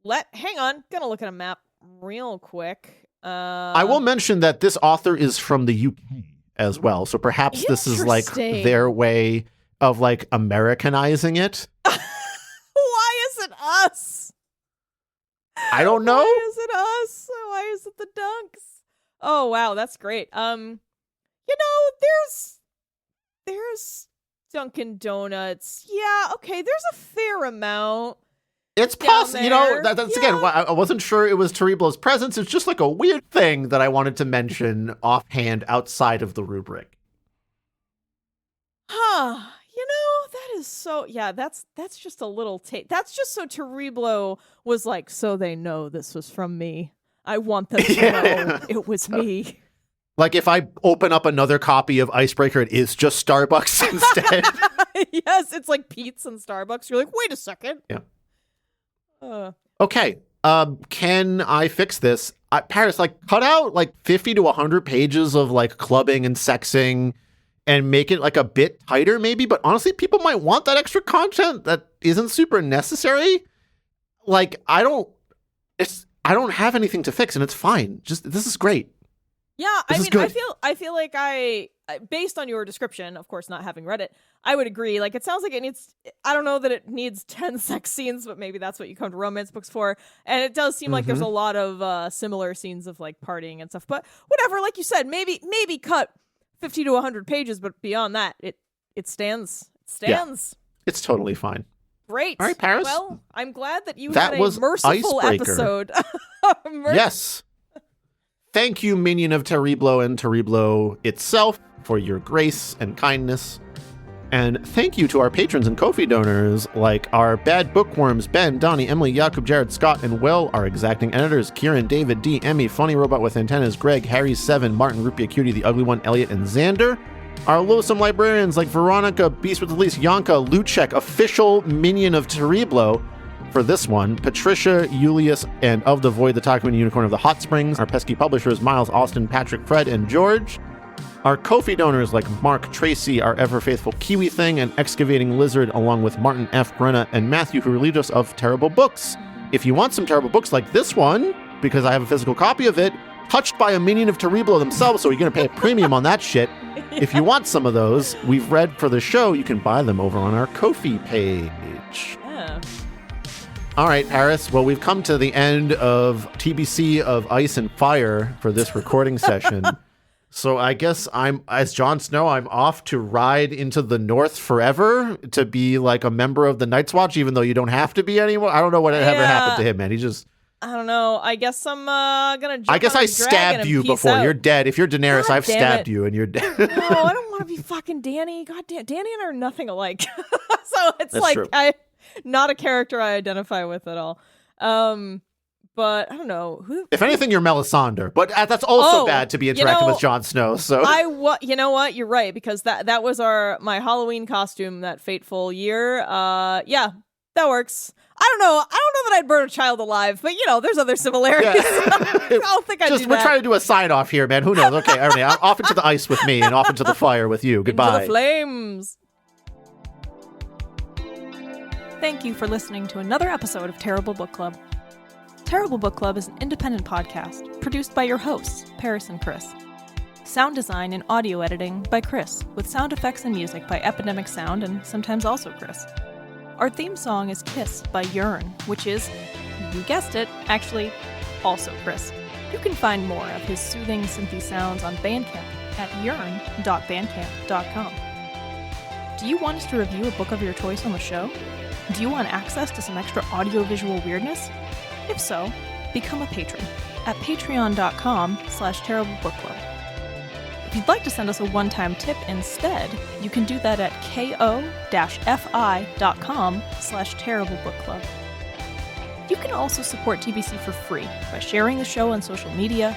on. Gonna look at a map real quick. I will mention that this author is from the UK as well, so perhaps this is like their way of like Americanizing it. Why is it us? I don't know. Why is it us? Why is it the Dunks? Oh wow, that's great. You know, there's Dunkin' Donuts. Yeah, okay, there's a fair amount. It's possible, you know, that's again, I wasn't sure it was Terriblo's presence. It's just like a weird thing that I wanted to mention offhand outside of the rubric. Huh. You know, that is so, yeah, that's just a little that's just so Terriblo was like, so they know this was from me. I want them to know it was me. Like, if I open up another copy of Icebreaker, it is just Starbucks instead. Yes, it's like Pete's and Starbucks. You're like, wait a second. Yeah. Okay. Can I fix this? Paris, like, cut out like 50 to 100 pages of like clubbing and sexing, and make it like a bit tighter maybe, but honestly, people might want that extra content that isn't super necessary. Like, I don't have anything to fix, and it's fine. Just, this is great. Yeah, I mean, I feel like based on your description, of course, not having read it, I would agree. Like, it sounds like it needs, I don't know that it needs 10 sex scenes, but maybe that's what you come to romance books for. And it does seem like there's a lot of similar scenes of like partying and stuff, but whatever, like you said, maybe cut 50 to 100 pages, but beyond that, it stands. It stands. Yeah, it's totally fine. Great. All right, Paris. Well, I'm glad that you had a merciful Icebreaker. episode. Yes. Thank you, minion of Terriblo and Terriblo itself, for your grace and kindness. And thank you to our patrons and Ko-fi donors, like our bad bookworms, Ben, Donnie, Emily, Jacob, Jared, Scott, and Will, our exacting editors, Kieran, David, D, Emmy, Funny Robot with Antennas, Greg, Harry, Seven, Martin, Rupia, Cutie, The Ugly One, Elliot, and Xander. Our loathsome librarians like Veronica, Beast with the Least, Yanka, Lucek, official minion of Terriblo for this one, Patricia, Julius, and Of the Void, the Talking Unicorn of the Hot Springs. Our pesky publishers, Miles, Austin, Patrick, Fred, and George. Our Ko-fi donors like Mark, Tracy, our ever-faithful Kiwi Thing, and Excavating Lizard, along with Martin F. Brenna and Matthew, who relieved us of terrible books. If you want some terrible books like this one, because I have a physical copy of it, touched by a minion of Terriblo themselves, so you're going to pay a premium on that shit. If you want some of those we've read for the show, you can buy them over on our Ko-fi page. Yeah. All right, Paris. Well, we've come to the end of TBC of Ice and Fire for this recording session. So I guess as Jon Snow, I'm off to ride into the North forever to be like a member of the Night's Watch, even though you don't have to be anymore. I don't know what ever happened to him, man. He just... I don't know. I guess I'm gonna jump I guess on I a dragon stabbed and you peace before. out. You're dead. If you're Daenerys, I've stabbed you and you're dead. No, I don't want to be fucking Dany. God damn, Dany and I are nothing alike. So it's That's like true. not a character I identify with at all. But I don't know who. If anything, you're Melisandre, but that's also bad to be interacting with Jon Snow. So you know what? You're right, because that was my Halloween costume that fateful year. Yeah, that works. I don't know that I'd burn a child alive, but there's other similarities. Yeah. I don't think I'd do that. We're trying to do a sign off here, man. Who knows? Okay, Ernie, off into the ice with me and off into the fire with you. Goodbye. Into the flames. Thank you for listening to another episode of Terrible Book Club. Terrible Book Club is an independent podcast produced by your hosts, Paris and Chris. Sound design and audio editing by Chris, with sound effects and music by Epidemic Sound and sometimes also Chris. Our theme song is Kiss by Yearn, which is, you guessed it, actually also Chris. You can find more of his soothing synthy sounds on Bandcamp at yearn.bandcamp.com. Do you want us to review a book of your choice on the show? Do you want access to some extra audiovisual weirdness? If so, become a patron at patreon.com/terriblebookclub. If you'd like to send us a one-time tip instead, you can do that at ko-fi.com/terriblebookclub. You can also support TBC for free by sharing the show on social media,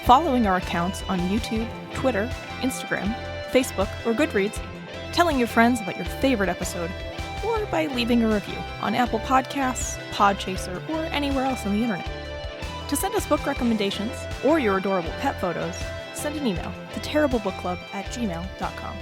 following our accounts on YouTube, Twitter, Instagram, Facebook, or Goodreads, telling your friends about your favorite episode, or by leaving a review on Apple Podcasts, Podchaser, or anywhere else on the internet. To send us book recommendations or your adorable pet photos, send an email to terriblebookclub@gmail.com.